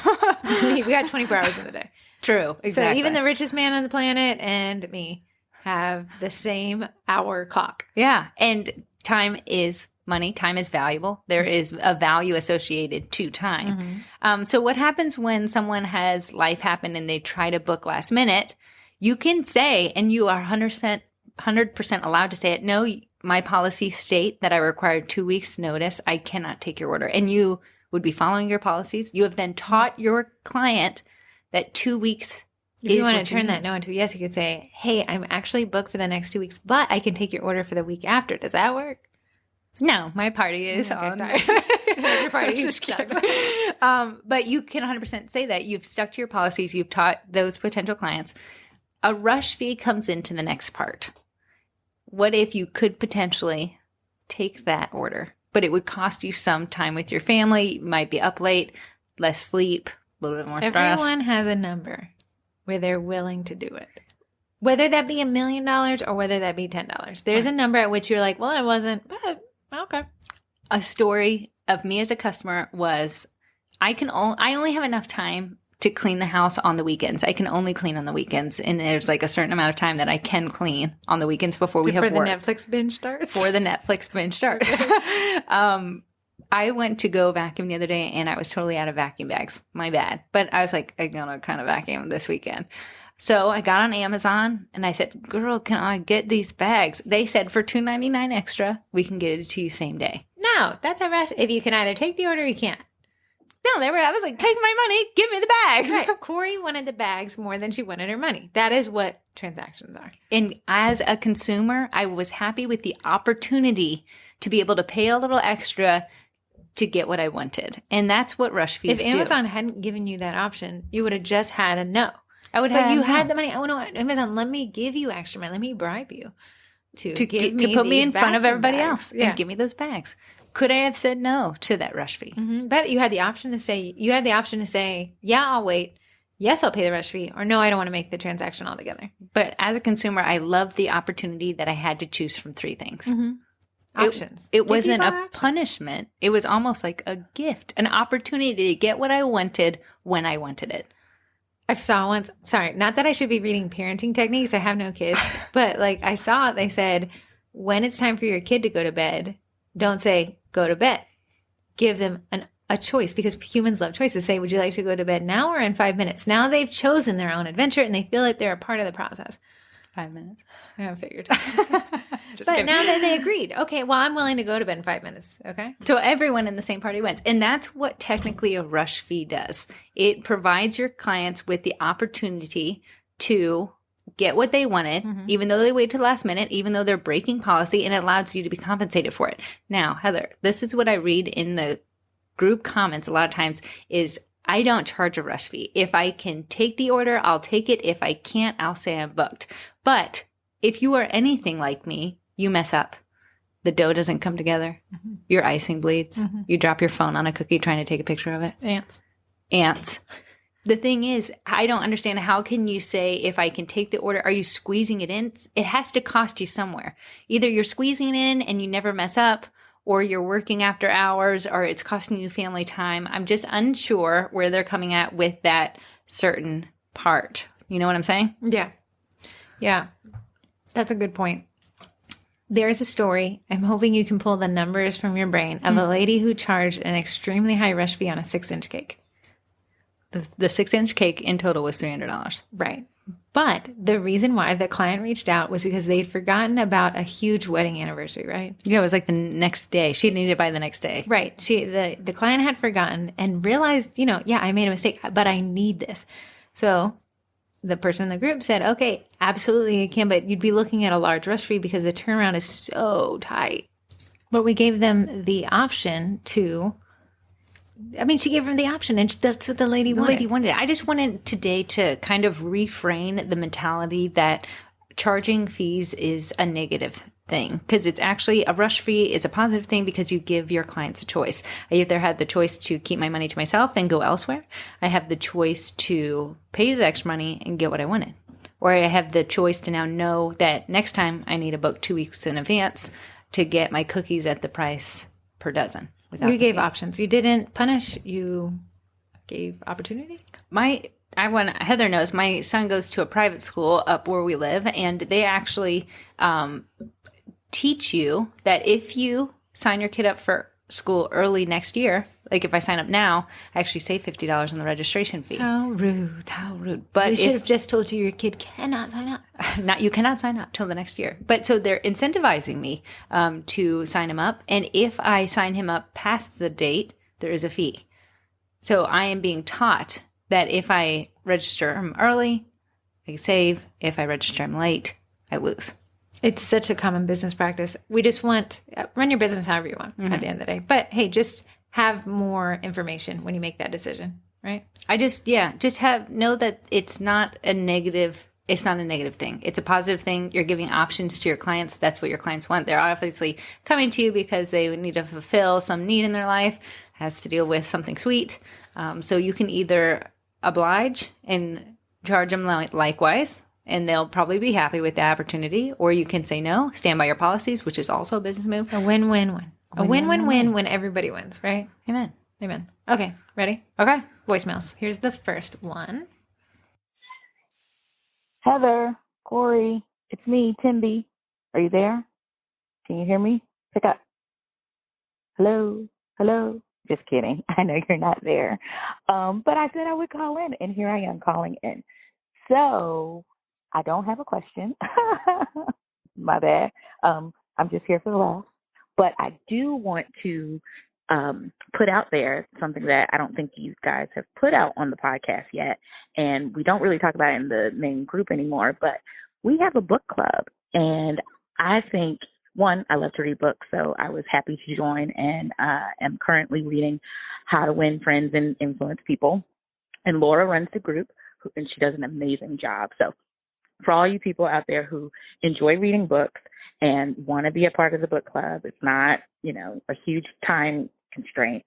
We got 24 hours in the day. True. Exactly. So even the richest man on the planet and me have the same hour clock. Yeah. And time is money. Time is valuable. There is a value associated to time. So what happens when someone has life happen and they try to book last minute? You can say, and you are 100% allowed to say it, no, my policy state that I required 2 weeks notice. I cannot take your order. And you would be following your policies. You have then taught your client that 2 weeks if you want to turn that no into a yes, you could say, hey, I'm actually booked for the next 2 weeks, but I can take your order for the week after. Does that work? No, my party is on. Sorry. Your party sucks. But you can 100% say that. You've stuck to your policies. You've taught those potential clients. A rush fee comes into the next part. What if you could potentially take that order, but it would cost you some time with your family? You might be up late, less sleep, a little bit more stress. Everyone has a number where they're willing to do it. Whether that be $1 million or whether that be $10. There's a number at which you're like, well, I wasn't, but okay. A story of me as a customer was I only have enough time to clean the house on the weekends. I can only clean on the weekends. And there's like a certain amount of time that I can clean on the weekends before we have work. Before the Netflix binge starts? Before the Netflix binge starts. I went to go vacuum the other day and I was totally out of vacuum bags. My bad. But I was like, I'm going to kind of vacuum this weekend. So I got on Amazon and I said, girl, can I get these bags? They said for $2.99 extra, we can get it to you same day. No, that's a rush. If you can either take the order or you can't. No, I was like, take my money, give me the bags. Right. Corrie wanted the bags more than she wanted her money. That is what transactions are. And as a consumer, I was happy with the opportunity to be able to pay a little extra to get what I wanted. And that's what rush fees do. If Amazon hadn't given you that option, you would have just had a no. I would have. But you had the money. Oh no, Amazon, let me give you extra money. Let me bribe you to put me in front of everybody bags. else and give me those bags. Could I have said no to that rush fee? But you had the option to say, yeah, I'll wait. Yes, I'll pay the rush fee. Or no, I don't want to make the transaction altogether. But as a consumer, I love the opportunity that I had to choose from 3 things. Options. It wasn't a punishment. It was almost like a gift, an opportunity to get what I wanted when I wanted it. I saw once, sorry, not that I should be reading parenting techniques. I have no kids. But like I saw, they said, when it's time for your kid to go to bed, don't say, go to bed. Give them a choice, because humans love choices. Say, would you like to go to bed now or in 5 minutes? Now they've chosen their own adventure and they feel like they're a part of the process. 5 minutes. I haven't figured. But now that they agreed, okay, well, I'm willing to go to bed in 5 minutes. Okay. So everyone in the same party wins. And that's what technically a rush fee does. It provides your clients with the opportunity to get what they wanted, even though they wait to the last minute, even though they're breaking policy, and it allows you to be compensated for it. Now, Heather, this is what I read in the group comments a lot of times is, I don't charge a rush fee. If I can take the order, I'll take it. If I can't, I'll say I'm booked. But if you are anything like me, you mess up. The dough doesn't come together. Your icing bleeds. You drop your phone on a cookie trying to take a picture of it. Ants. The thing is, I don't understand, how can you say, if I can take the order, are you squeezing it in? It has to cost you somewhere. Either you're squeezing it in and you never mess up, or you're working after hours, or it's costing you family time. I'm just unsure where they're coming at with that certain part. You know what I'm saying? Yeah. Yeah. That's a good point. There's a story, I'm hoping you can pull the numbers from your brain, of a lady who charged an extremely high rush fee on a 6-inch cake. The 6-inch cake in total was $300. Right. But the reason why the client reached out was because they'd forgotten about a huge wedding anniversary, right? Yeah, it was like the next day. She needed it by the next day. Right. The client had forgotten and realized, I made a mistake, but I need this. So the person in the group said, okay, absolutely I can, but you'd be looking at a large rush fee because the turnaround is so tight. But we gave them the option to... she gave them the option, and that's what the lady wanted. I just wanted today to kind of reframe the mentality that charging fees is a negative thing, because it's actually a rush fee is a positive thing because you give your clients a choice. I either had the choice to keep my money to myself and go elsewhere. I have the choice to pay you the extra money and get what I wanted. Or I have the choice to now know that next time I need to book 2 weeks in advance to get my cookies at the price per dozen. You gave options. You didn't punish. You gave opportunity. Heather knows my son goes to a private school up where we live, and they actually teach you that if you sign your kid up for school early next year, like if I sign up now, I actually save $50 on the registration fee. How rude. But they should have just told you your kid cannot sign up. You cannot sign up till the next year. But so they're incentivizing me to sign him up. And if I sign him up past the date, there is a fee. So I am being taught that if I register him early, I save. If I register him late, I lose. It's such a common business practice. We just want, run your business however you want at the end of the day. But hey, just have more information when you make that decision, right? Know that it's not a negative thing. It's a positive thing. You're giving options to your clients. That's what your clients want. They're obviously coming to you because they need to fulfill some need in their life, has to deal with something sweet. So you can either oblige and charge them likewise, and they'll probably be happy with the opportunity, or you can say no, stand by your policies, which is also a business move. A win-win-win. A win-win-win when everybody wins, right? Amen. Okay, ready? Okay. Voicemails. Here's the first one. Heather, Corrie, it's me, Timby. Are you there? Can you hear me? Pick up. Hello? Just kidding. I know you're not there. But I said I would call in, and here I am calling in. So I don't have a question. My bad. I'm just here for the laugh. But I do want to put out there something that I don't think you guys have put out on the podcast yet. And we don't really talk about it in the main group anymore. But we have a book club. And I think, one, I love to read books. So I was happy to join, and am currently reading How to Win Friends and Influence People. And Laura runs the group, and she does an amazing job. So for all you people out there who enjoy reading books and want to be a part of the book club, it's not, a huge time constraint,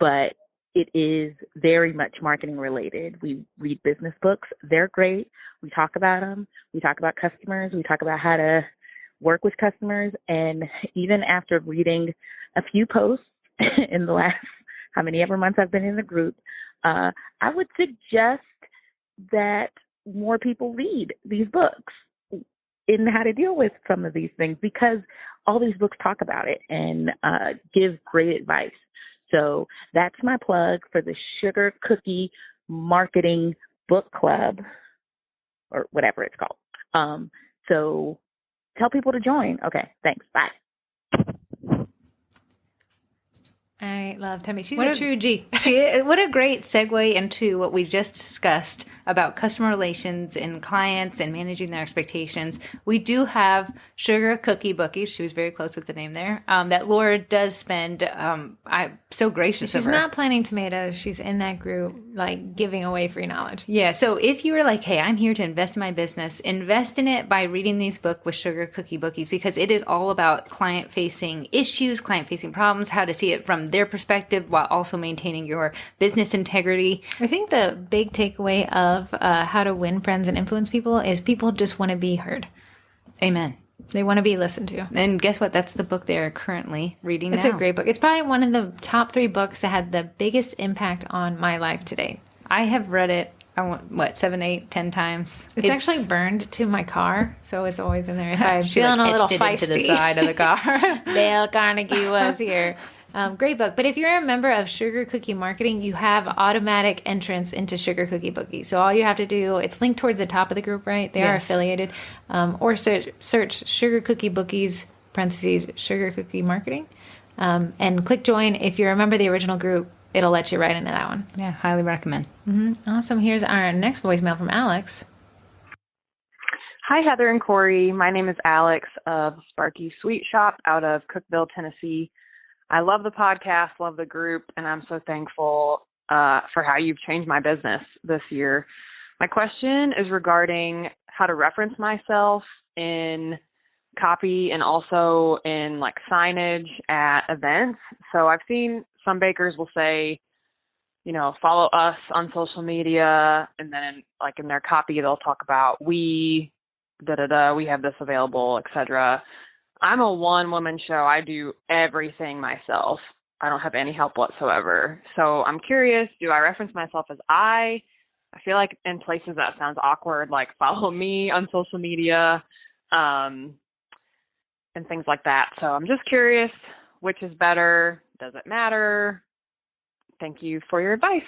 but it is very much marketing related. We read business books. They're great. We talk about them. We talk about customers. We talk about how to work with customers. And even after reading a few posts in the last how many ever months I've been in the group, I would suggest that more people read these books in how to deal with some of these things, because all these books talk about it and give great advice. So that's my plug for the Sugar Cookie Marketing Book Club, or whatever it's called. So tell people to join. Okay, thanks. Bye. I love Timmy. She's a true G. What a great segue into what we just discussed about customer relations and clients and managing their expectations. We do have Sugar Cookie Bookies. She was very close with the name there. That Laura does spend. I'm so gracious of her. She's not planting tomatoes. She's in that group, like giving away free knowledge. Yeah. So if you were like, hey, I'm here to invest in my business, invest in it by reading these books with Sugar Cookie Bookies, because it is all about client-facing issues, client-facing problems, how to see it from their perspective while also maintaining your business integrity. I think the big takeaway of How to Win Friends and Influence People is people just want to be heard. Amen. They want to be listened to. And guess what? That's the book they're currently reading now. It's a great book. It's probably one of the top 3 books that had the biggest impact on my life today. I have read it, 7, 8, 10 times. It's actually burned to my car, so it's always in there. If I'm feeling a little feisty. Into the side of the car. Dale Carnegie was here. Great book. But if you're a member of Sugar Cookie Marketing, you have automatic entrance into Sugar Cookie Bookies. So all you have to do, it's linked towards the top of the group, right? They are affiliated. Or search Sugar Cookie Bookies, parentheses, Sugar Cookie Marketing, and click join. If you're a member of the original group, it'll let you right into that one. Yeah, highly recommend. Mm-hmm. Awesome. Here's our next voicemail from Alex. Hi, Heather and Corrie. My name is Alex of Sparky Sweet Shop out of Cookeville, Tennessee. I love the podcast, love the group, and I'm so thankful for how you've changed my business this year. My question is regarding how to reference myself in copy and also in like signage at events. So I've seen some bakers will say, you know, follow us on social media, and then like in their copy they'll talk about we have this available, etc. I'm a one-woman show. I do everything myself. I don't have any help whatsoever. So I'm curious, do I reference myself as I feel like in places that sounds awkward, like follow me on social media, and things like that. So I'm just curious, which is better? Does it matter? Thank you for your advice.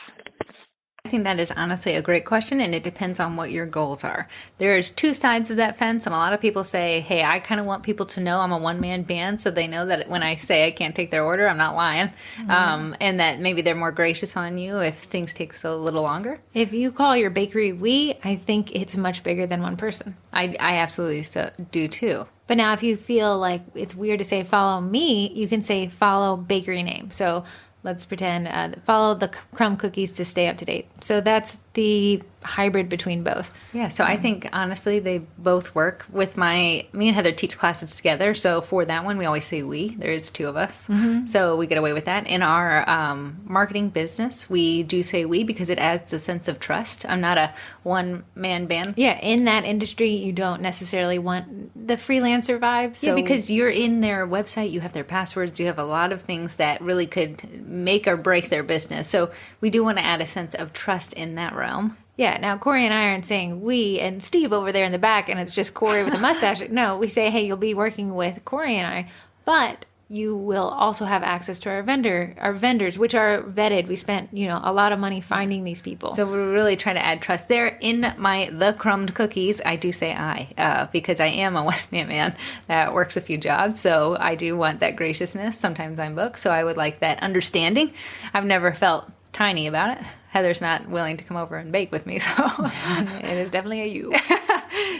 I think that is honestly a great question, and it depends on what your goals are. There's two sides of that fence, and a lot of people say, hey, I kind of want people to know I'm a one-man band, so they know that when I say I can't take their order, I'm not lying, and that maybe they're more gracious on you if things take a little longer. If you call your bakery we, I think it's much bigger than one person. I absolutely do too. But now if you feel like it's weird to say follow me, you can say follow bakery name. So let's pretend follow the crumb cookies to stay up to date. So that's the hybrid between both. Yeah, so I think honestly they both work. With me and Heather teach classes together, so for that one we always say we. There's two of us, so we get away with that. In our marketing business, we do say we because it adds a sense of trust. I'm not a one-man band. Yeah, in that industry you don't necessarily want the freelancer vibe. So. Yeah, because you're in their website, you have their passwords, you have a lot of things that really could make or break their business. So we do want to add a sense of trust in that realm. Yeah, now Corrie and I aren't saying we and Steve over there in the back and it's just Corrie with a mustache. No, we say, hey, you'll be working with Corrie and I, but you will also have access to our vendors, which are vetted. We spent, a lot of money finding these people. So we're really trying to add trust there. In the crumbed cookies, I do say I, because I am a one-man man that works a few jobs. So I do want that graciousness. Sometimes I'm booked, so I would like that understanding. I've never felt tiny about it. Heather's not willing to come over and bake with me, so it is definitely a you.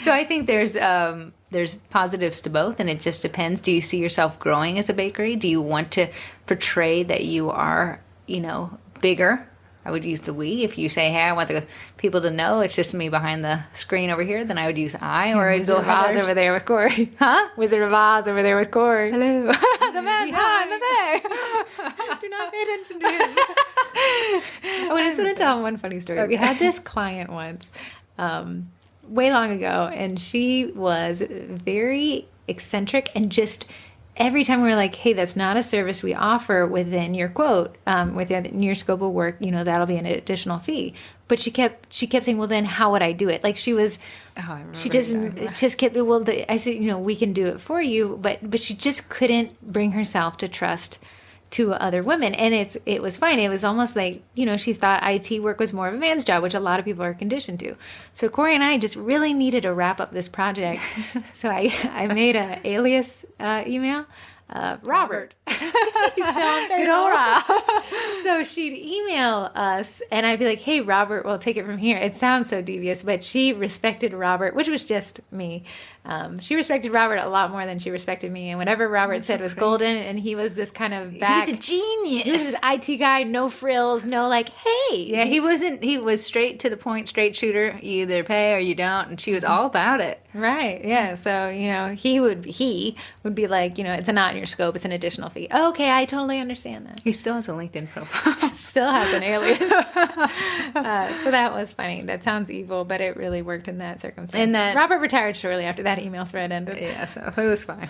So I think there's positives to both, and it just depends. Do you see yourself growing as a bakery? Do you want to portray that you are, bigger? I would use the we. If you say, hey, I want the people to know it's just me behind the screen over here, then I would use I, or I'd Wizard go of Oz over there with Corrie. Huh? Wizard of Oz over there with Corrie. Hello. The man behind the thing. Do not pay attention to him. I just want to tell one funny story. Okay. We had this client once, way long ago, and she was very eccentric and just every time we were like, hey, that's not a service we offer within your quote, within your scope of work, that'll be an additional fee. But she kept saying, well, then how would I do it? Like she just kept, I said, we can do it for you. But she just couldn't bring herself to trust to other women. And it was fine. It was almost like, she thought IT work was more of a man's job, which a lot of people are conditioned to. So Corrie and I just really needed to wrap up this project. So I made an alias email. Robert. He's still on Pandora. So she'd email us and I'd be like, hey, Robert, we'll take it from here. It sounds so devious, but she respected Robert, which was just me. She respected Robert a lot more than she respected me. And whatever Robert said was golden. And he was this kind of He was a genius. He was this IT guy, no frills, no like, hey. Yeah, he was straight to the point, straight shooter. You either pay or you don't. And she was all about it. Right. Yeah. So, he would be like, it's not in your scope. It's an additional fee. Okay. I totally understand that. He still has a LinkedIn profile. Still has an alias. So that was funny. That sounds evil, but it really worked in that circumstance. And that Robert retired shortly after that email thread ended. Yeah. So it was fine.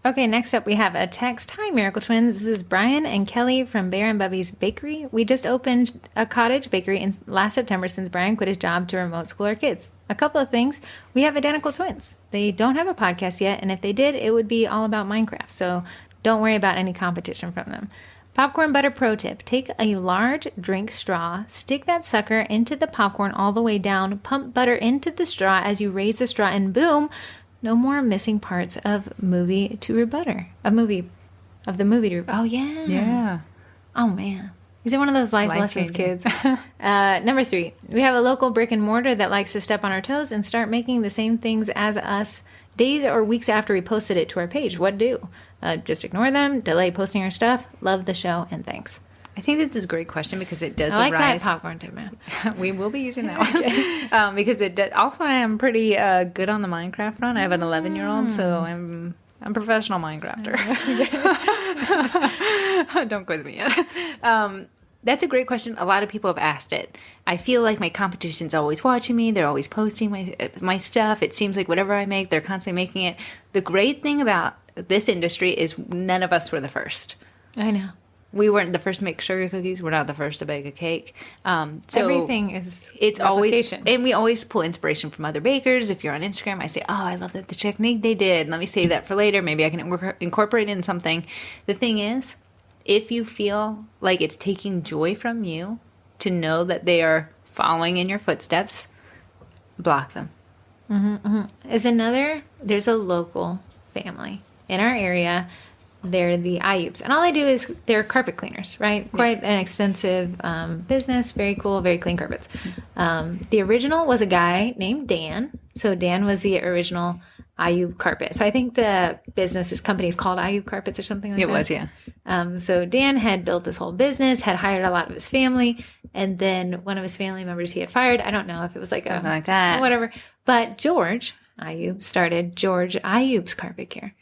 Okay, next up we have a text. Hi, Miracle Twins. This is Brian and Kelly from Bear and Bubby's Bakery. We just opened a cottage bakery in last September since Brian quit his job to remote school our kids. A couple of things. We have identical twins. They don't have a podcast yet, and if they did, it would be all about Minecraft. So don't worry about any competition from them. Popcorn butter pro tip. Take a large drink straw, stick that sucker into the popcorn all the way down, pump butter into the straw as you raise the straw, and boom, no more missing parts of movie to rebutter. Oh, yeah. Yeah. Oh, man. These are one of those life lessons, kids. Number 3, we have a local brick and mortar that likes to step on our toes and start making the same things as us days or weeks after we posted it to our page. What do? Just ignore them, delay posting our stuff. Love the show, and thanks. I think this is a great question because it does I like arise. that popcorn tip, man. We will be using that one because it does. Also, I am pretty good on the Minecraft front. I have an 11-year-old, so I'm a professional Minecrafter. Don't quiz me yet. That's a great question. A lot of people have asked it. I feel like my competition's always watching me. They're always posting my stuff. It seems like whatever I make, they're constantly making it. The great thing about this industry is none of us were the first. I know. We weren't the first to make sugar cookies. We're not the first to bake a cake. So Everything is it's replication. always, and we always pull inspiration from other bakers. If you're on Instagram, I say, oh, I love that the technique they did. Let me save that for later. Maybe I can incorporate it in something. The thing is, if you feel like it's taking joy from you to know that they are following in your footsteps, block them. There's a local family in our area. They're the Ayubs. And all they do is they're carpet cleaners, right? Quite an extensive business. Very cool, very clean carpets. The original was a guy named Dan. So Dan was the original Ayub carpet. So I think the company is called Ayub Carpets or something like that. It was, yeah. So Dan had built this whole business, had hired a lot of his family, and then one of his family members he had fired. I don't know if it was like Something like that. Whatever. But George Ayub started George Ayub's Carpet Care.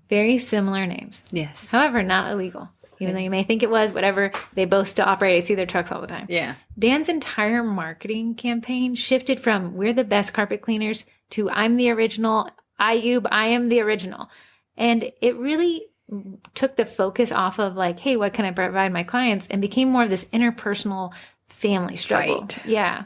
Very similar names. Yes. However, not illegal. Even though you may think it was, whatever, they both still operate. I see their trucks all the time. Yeah. Dan's entire marketing campaign shifted from we're the best carpet cleaners to I'm the original, Ayub, I am the original. And it really took the focus off of like, hey, what can I provide my clients? And became more of this interpersonal family struggle. Right. Yeah.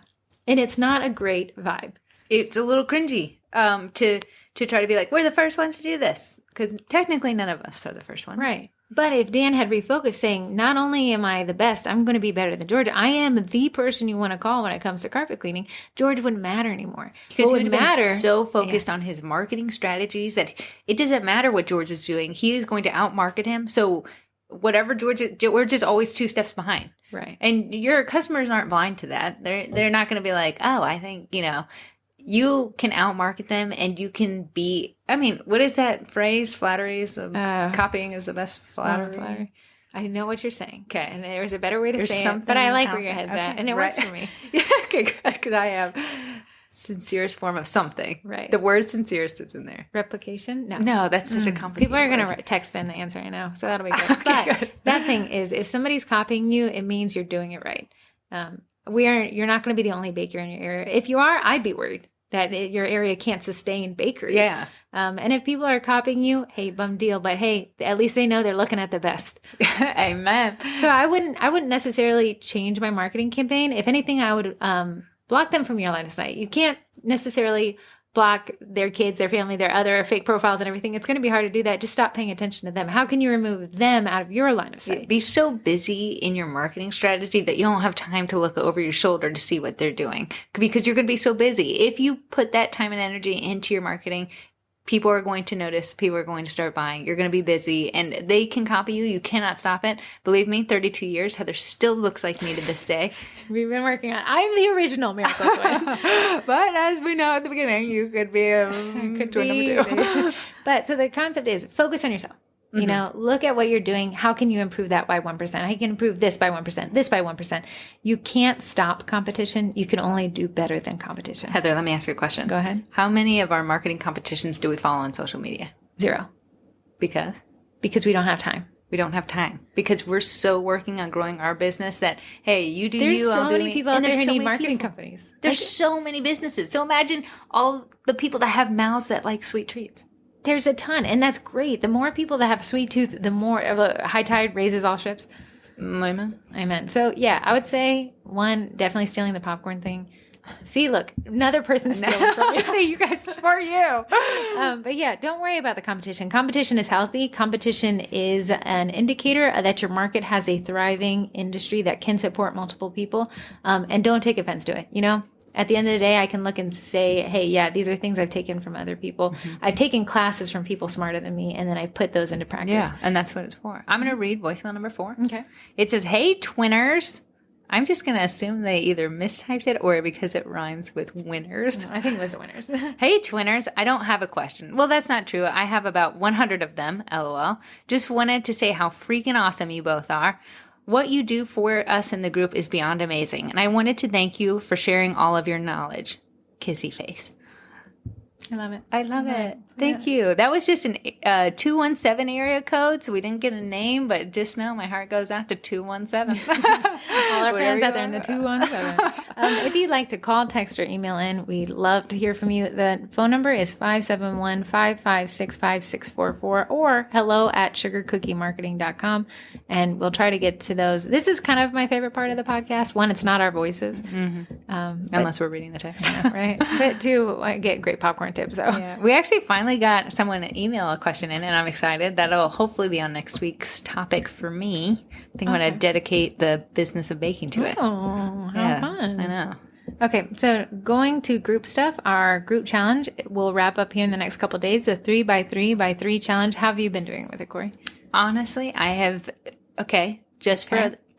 And it's not a great vibe. It's a little cringy to try to be like, we're the first ones to do this. Because technically none of us are the first ones. Right. But if Dan had refocused saying, not only am I the best, I'm going to be better than George. I am the person you want to call when it comes to carpet cleaning. George wouldn't matter anymore. Because he would been so focused on his marketing strategies that it doesn't matter what George was doing. He is going to outmarket him. So whatever George is always 2 steps behind. Right. And your customers aren't blind to that. They're not going to be like, oh, I think, you can outmarket them and you can be, what is that phrase? Flattery is copying is the best flattery. I know what you're saying. Okay. And there's a better way to say it, but I like where your head's at and it works for me. Yeah, okay, good. Because I have sincerest form of something. Right. The word sincerest is in there. Replication? No, that's such a complicated People are going to text in the answer, I know. So that'll be good. Okay, but good. That thing is, if somebody's copying you, it means you're doing it right. You're not going to be the only baker in your area. If you are, I'd be worried that your area can't sustain bakeries. Yeah. And if people are copying you, hey, bum deal. But hey, at least they know they're looking at the best. Amen. So I wouldn't necessarily change my marketing campaign. If anything, I would block them from your line of sight. You can't necessarily block their kids, their family, their other fake profiles and everything. It's going to be hard to do that. Just stop paying attention to them. How can you remove them out of your line of sight? Be so busy in your marketing strategy that you don't have time to look over your shoulder to see what they're doing because you're going to be so busy. If you put that time and energy into your marketing, people are going to notice. People are going to start buying. You're going to be busy and they can copy you. You cannot stop it. Believe me, 32 years, Heather still looks like me to this day. We've been working on I'm the original Miracle Twin. But as we know at the beginning, you could be twin number 2. But so the concept is focus on yourself. Look at what you're doing. How can you improve that by 1%? How can you improve this by 1%, this by 1%? You can't stop competition. You can only do better than competition. Heather, let me ask you a question. Go ahead. How many of our marketing competitions do we follow on social media? 0. Because we don't have time. We don't have time because we're so working on growing our business that, hey, you do There's you, so I'll do many me. people out And there there's who so need many marketing people. companies. There's so many businesses. So imagine all the people that have mouths that like sweet treats. There's a ton, and that's great. The more people that have a sweet tooth, the more of a high tide raises all ships. Amen. So, yeah, I would say, 1, definitely stealing the popcorn thing. See, look, another person stealing from you. See, you guys, for you. But, yeah, don't worry about the competition. Competition is healthy. Competition is an indicator that your market has a thriving industry that can support multiple people. And don't take offense to it, At the end of the day, I can look and say, hey, yeah, these are things I've taken from other people. Mm-hmm. I've taken classes from people smarter than me, and then I put those into practice. Yeah, and that's what it's for. I'm going to read voicemail number 4. Okay. It says, hey, Twinners. I'm just going to assume they either mistyped it or because it rhymes with winners. I think it was winners. Hey, Twinners, I don't have a question. Well, that's not true. I have about 100 of them, LOL. Just wanted to say how freaking awesome you both are. What you do for us in the group is beyond amazing, and I wanted to thank you for sharing all of your knowledge. Kissy face. I love it. I love it. Thank you. That was just an 217 area code, so we didn't get a name, but just know my heart goes out to 217. All our fans out there in the 217. If you'd like to call, text, or email in, we'd love to hear from you. The phone number is 571-556-5644 or hello@sugarcookiemarketing.com, and we'll try to get to those. This is kind of my favorite part of the podcast. One, it's not our voices. Unless we're reading the text. Right? But two, I get great popcorn tips. So. Yeah. We actually finally got someone to email a question in, and I'm excited. That'll hopefully be on next week's topic for me. I think I'm going to dedicate the business of baking to it. Oh, how fun. I know. Okay, so going to group stuff, our group challenge will wrap up here in the next couple of days. The 3x3x3 challenge. How have you been doing with it, Corrie? Honestly, I have,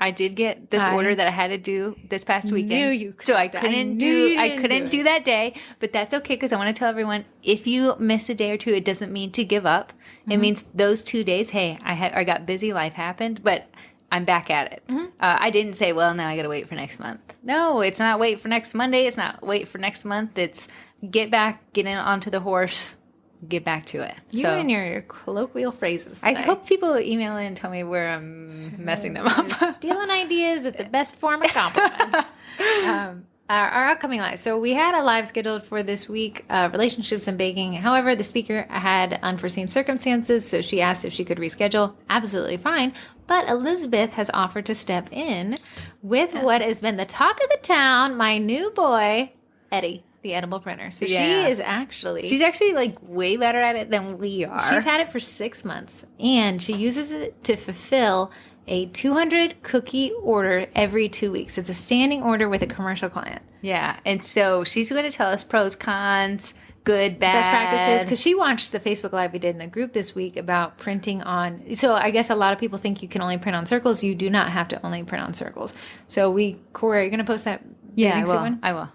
I did get this order that I had to do this past weekend. So I couldn't do that day, but that's okay because I want to tell everyone, if you miss a day or two, it doesn't mean to give up. It means those 2 days, hey, I got busy, life happened, but I'm back at it. I didn't say, well, now I got to wait for next month. No, it's not wait for next Monday. It's not wait for next month. It's get in onto the horse, get back to it. You and your colloquial phrases today. I hope people email in and tell me where I'm messing them up. Stealing ideas is the best form of compliment. Our upcoming live. So we had a live scheduled for this week, relationships and baking. However, the speaker had unforeseen circumstances, so she asked if she could reschedule. Absolutely fine. But Elizabeth has offered to step in with what has been the talk of the town, my new boy, Eddie. The edible printer. So she's actually like way better at it than we are. She's had it for 6 months and she uses it to fulfill a 200 cookie order every 2 weeks. It's a standing order with a commercial client. Yeah. And so she's going to tell us pros, cons, good, bad. Best practices. Because she watched the Facebook Live we did in the group this week about printing on. So I guess a lot of people think you can only print on circles. You do not have to only print on circles. So Corey, are you going to post that? Yeah, I will.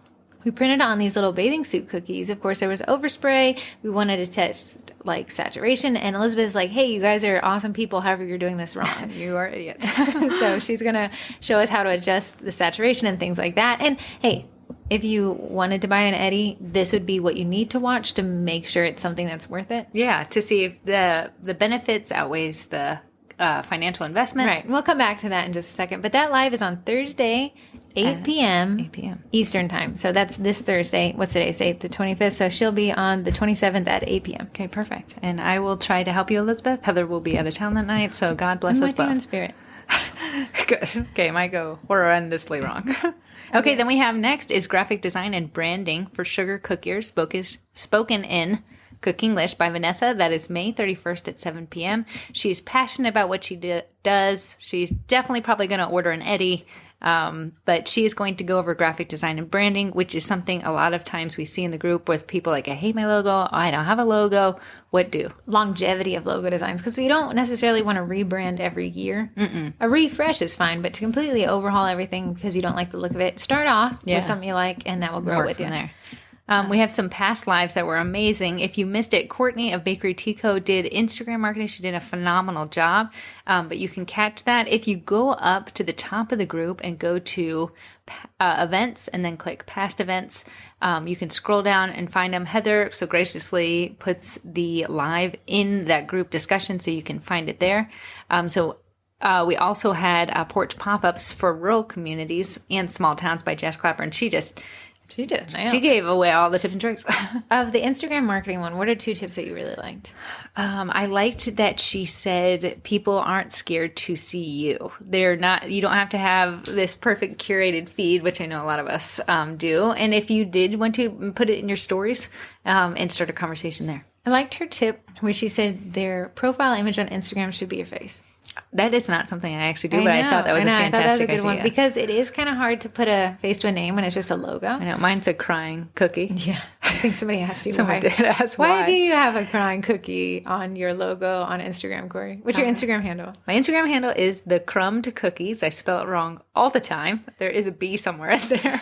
We printed on these little bathing suit cookies. Of course, there was overspray. We wanted to test like saturation. And Elizabeth's like, hey, you guys are awesome people. However, you're doing this wrong. You are idiots. So she's going to show us how to adjust the saturation and things like that. And hey, if you wanted to buy an Eddie, this would be what you need to watch to make sure it's something that's worth it. Yeah, to see if the benefits outweighs the financial investment. Right. We'll come back to that in just a second. But that live is on Thursday, 8 p.m. 8 p.m. Eastern time. So that's this Thursday. What's today's date? The 25th. So she'll be on the 27th at 8 p.m. Okay, perfect. And I will try to help you, Elizabeth. Heather will be out of town that night, so God bless us both. In spirit. Good. Okay, might go horrendously wrong. Okay, then we have next is graphic design and branding for Sugar Cookiers, spoken in Cook English by Vanessa. That is May 31st at 7 p.m. She's passionate about what she does. She's definitely probably going to order an Eddie, but she is going to go over graphic design and branding, which is something a lot of times we see in the group with people like, I hate my logo. Oh, I don't have a logo. What do? Longevity of logo designs, because you don't necessarily want to rebrand every year. A refresh is fine, but to completely overhaul everything because you don't like the look of it, start off with something you like, and that will grow with you. There. We have some past lives that were amazing. If you missed it, Courtney of Bakery Tico did Instagram marketing. She did a phenomenal job, but you can catch that. If you go up to the top of the group and go to events and then click past events, you can scroll down and find them. Heather so graciously puts the live in that group discussion so you can find it there. We also had porch pop-ups for rural communities and small towns by Jess Clapper, and she did. She gave away all the tips and tricks. Of the Instagram marketing one, what are 2 tips that you really liked? I liked that she said people aren't scared to see you. They're not. You don't have to have this perfect curated feed, which I know a lot of us do. And if you did want to put it in your stories and start a conversation there. I liked her tip where she said their profile image on Instagram should be your face. That is not something I actually do, but I thought that was a fantastic idea. One because it is kind of hard to put a face to a name when it's just a logo. I know. Mine's a crying cookie. Yeah. I think somebody asked you Someone why. did ask Why do you have a crying cookie on your logo on Instagram, Corey? What's your Instagram handle? My Instagram handle is the crumbed cookies. I spell it wrong all the time. There is a B somewhere in there.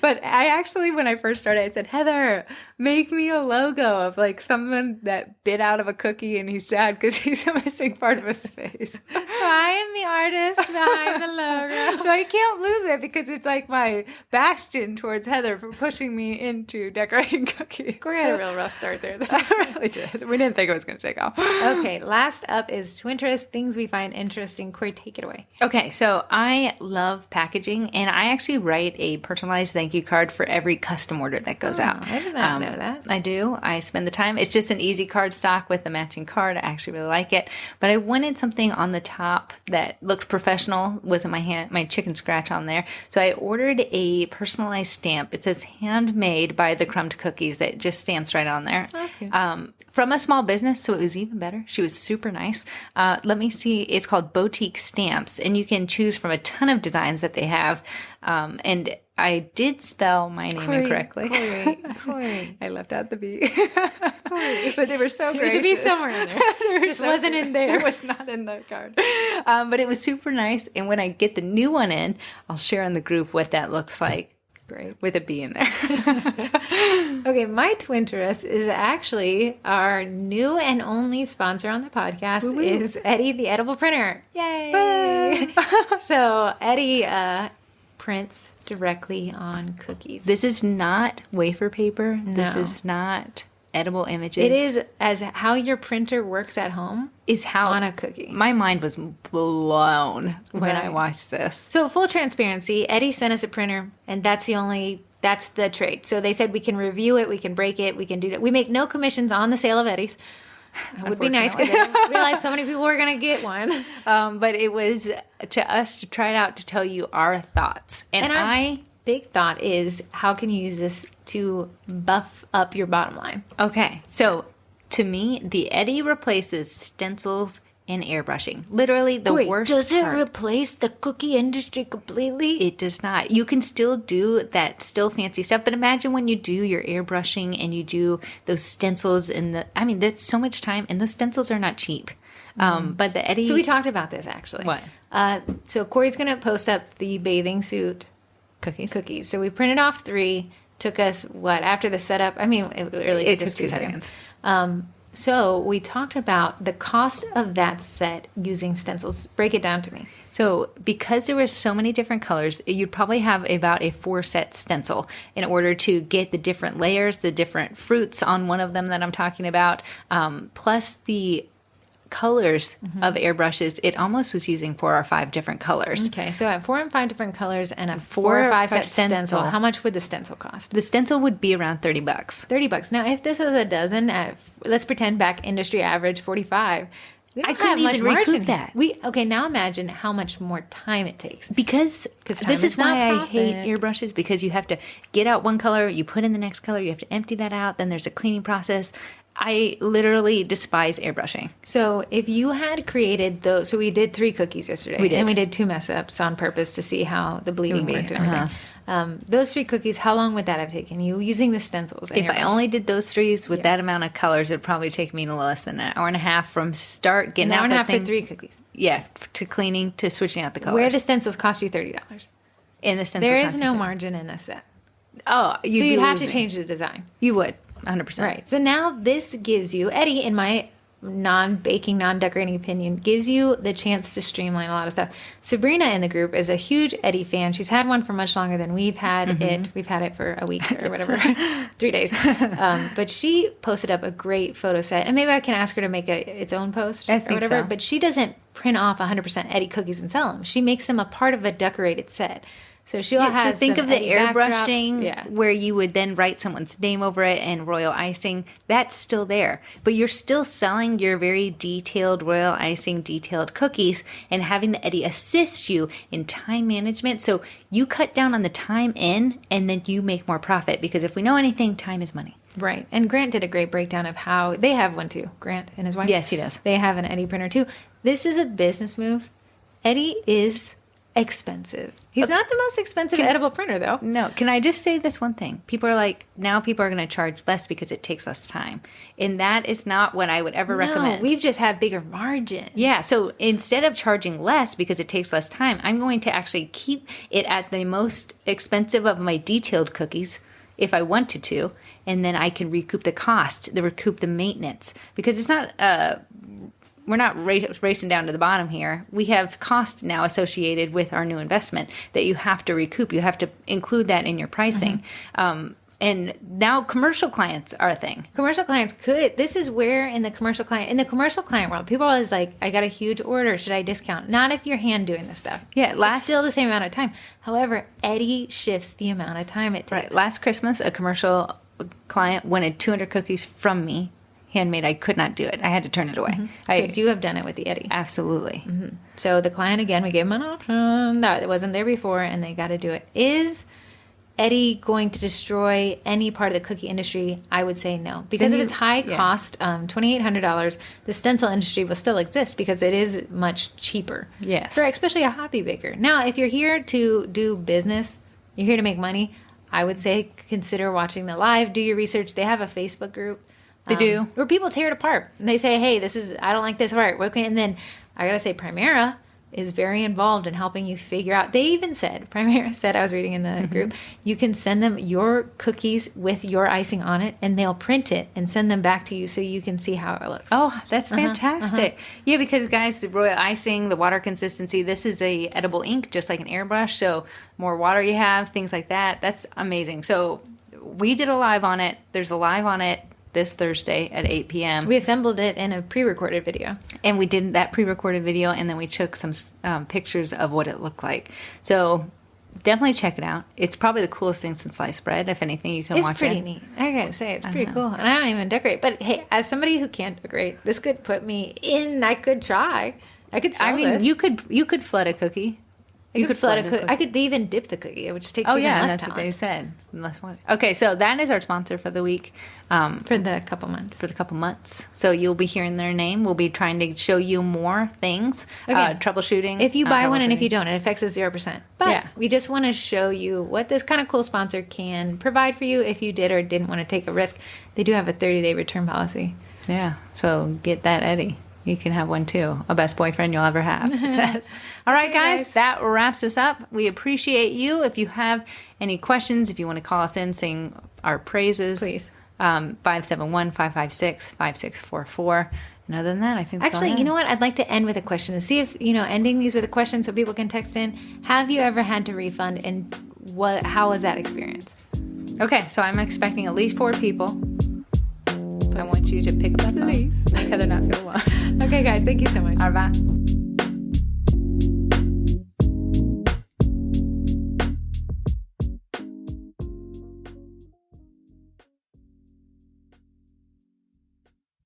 But I actually, when I first started, I said, Heather, make me a logo of like someone that bit out of a cookie and he's sad because he's missing part of his face. So I am the artist behind the logo. So I can't lose it because it's like my bastion towards Heather for pushing me into decorating cookies. Corey had a real rough start there. I really did. We didn't think it was going to take off. Okay, last up is Twinterests, things we find interesting. Corey, take it away. Okay, so I love packaging, and I actually write a personalized thank you card for every custom order that goes out. I did not know that. I do. I spend the time. It's just an easy card stock with a matching card. I actually really like it. But I wanted something on the top that looked professional. Wasn't my chicken scratch on there. So I ordered a personalized stamp. It says handmade by the Crumbed Cookies that just stamps right on there. Oh, that's good. From a small business, so it was even better. She was super nice. Let me see. It's called Boutique Stamps, and you can choose from a ton of designs that they have. And I did spell my name incorrectly. Corey. I left out the B. But they were so There's gracious. a B somewhere in there. They were Just so wasn't good. in there. It was not in the card. But it was super nice. And when I get the new one in, I'll share in the group what that looks like. Great. With a B in there. Okay, my Twinterest is actually our new and only sponsor on the podcast. Woo-woo. Is Eddie the Edible Printer. Yay! So Eddie prints directly on cookies. This is not wafer paper. This No. is not edible images. It is as how your printer works at home is how on a cookie. My mind was blown when I Right. watched this. So full transparency, Eddie sent us a printer, and that's the trade. So they said we can review it, we can break it, we can do that. We make no commissions on the sale of Eddie's. It would be nice because I didn't realize so many people were going to get one. But it was to us to try it out to tell you our thoughts. And our big thought is, how can you use this to buff up your bottom line? Okay, so to me, the Eddie replaces stencils and airbrushing. Literally the worst does it part. replace the cookie industry completely? It does not. You can still do that still fancy stuff, but imagine when you do your airbrushing and you do those stencils that's so much time, and those stencils are not cheap. But the Eddie... So we talked about this, actually. What? So Corey's going to post up the bathing suit cookies. So we printed off 3. Took us, after the setup? I mean, it really took us 2 seconds. So we talked about the cost of that set using stencils. Break it down to me. So because there were so many different colors, you'd probably have about a 4-set stencil in order to get the different layers, the different fruits on one of them that I'm talking about, plus the colors of airbrushes. It almost was using 4 or 5 different colors. Okay, so I have 4 and 5 different colors and a 4 or 5 set stencil. How much would the stencil cost? The stencil would be around $30. $30. Now, if this was a dozen at, let's pretend back industry average 45. We don't I couldn't have much even recoup margin. that. Now imagine how much more time it takes. Because time this is is why not I hate profit. airbrushes, because you have to get out one color, you put in the next color, you have to empty that out, then there's a cleaning process. I literally despise airbrushing. So if you had created those, so we did 3 cookies yesterday. We did. And we did 2 mess ups on purpose to see how the bleeding went and everything. Those 3 cookies, how long would that have taken you using the stencils? If I only did those 3s with that amount of colors, it'd probably take me no less than an hour and a half from start getting an hour out and a that half thing. for 3 cookies. Yeah, to cleaning, to switching out the colors. Where the stencils cost you $30. in the stencil There is costume no thing. margin in this set. Oh, So you'd have to change the design. You would, 100%. Right. So now this gives you, Eddie, in my non-baking, non-decorating opinion, gives you the chance to streamline a lot of stuff. Sabrina in the group is a huge Eddie fan. She's had one for much longer than we've had it. We've had it for a week or whatever, 3 days. But she posted up a great photo set. And maybe I can ask her to make its own post I or think whatever. so. But she doesn't print off 100% Eddie cookies and sell them. She makes them a part of a decorated set. So she'll Yeah, have so think some of the Eddie backdrops. airbrushing Yeah. where you would then write someone's name over it and royal icing. That's still there. But you're still selling your very detailed royal icing, detailed cookies, and having the Eddie assist you in time management. So you cut down on the time in, and then you make more profit. Because if we know anything, time is money. Right. And Grant did a great breakdown of how they have one too. Grant and his wife. Yes, he does. They have an Eddie printer too. This is a business move. Eddie is expensive. He's not the most expensive edible printer, though. No, can I just say this one thing? People are like, now people are going to charge less because it takes less time. And that is not what I would ever recommend. We've just had bigger margins. Yeah, so instead of charging less because it takes less time, I'm going to actually keep it at the most expensive of my detailed cookies if I wanted to, and then I can recoup the cost, recoup the maintenance. Because it's not, we're not racing down to the bottom here. We have cost now associated with our new investment that you have to recoup. You have to include that in your pricing. And now commercial clients are a thing. Commercial clients could. This is where in the commercial client world, people are always like, I got a huge order. Should I discount? Not if you're hand doing this stuff. Yeah, it's still the same amount of time. However, Eddie shifts the amount of time it takes. Right. Last Christmas, a commercial client wanted 200 cookies from me, handmade. I could not do it. I had to turn it away. Could you have done it with the Eddie? Absolutely. So the client, again, we gave them an option that wasn't there before, and they got to do it. Is Eddie going to destroy any part of the cookie industry? I would say no. Because of its high cost, $2,800, the stencil industry will still exist because it is much cheaper. Yes. For especially a hobby baker. Now, if you're here to do business, you're here to make money, I would say consider watching the live, do your research. They have a Facebook group. They do. Where people tear it apart. And they say, hey, I don't like this art. And then I got to say, Primera is very involved in helping you figure out. They even said, Primera said, I was reading in the group, you can send them your cookies with your icing on it, and they'll print it and send them back to you so you can see how it looks. Oh, that's fantastic. Yeah, because guys, the royal icing, the water consistency, this is a edible ink, just like an airbrush. So more water you have, things like that. That's amazing. So we did a live on it. There's a live on it this Thursday at 8 p.m. We assembled it in a pre-recorded video. And we did that pre-recorded video, and then we took some pictures of what it looked like. So definitely check it out. It's probably the coolest thing since sliced bread. If anything, you can watch it. It's pretty neat. I gotta say, it's pretty cool. And I don't even decorate. But hey, as somebody who can't decorate, this could put me in. I could try. I could sell this. you could flood a cookie. You could flood a cookie. I could even dip the cookie, which takes even less that's time. what they said. Less water. Okay, so that is our sponsor for the week. For the couple months. So you'll be hearing their name. We'll be trying to show you more things. Troubleshooting. If you buy one and if you don't, it affects us 0%. But we just want to show you what this kind of cool sponsor can provide for you if you did or didn't want to take a risk. They do have a 30-day return policy. Yeah, so get that Eddie. You can have one too. A best boyfriend you'll ever have, it says. All right, guys, that wraps us up. We appreciate you. If you have any questions, if you want to call us in, sing our praises, please. 571-556-5644. And other than that, I think that's actually, all you know what? I'd like to end with a question and see if, ending these with a question so people can text in. Have you ever had to refund, and how was that experience? Okay, so I'm expecting at least 4 people. I want you to pick up that phone. Please. Make Heather not feel alone. Okay, guys, thank you so much. All right, bye.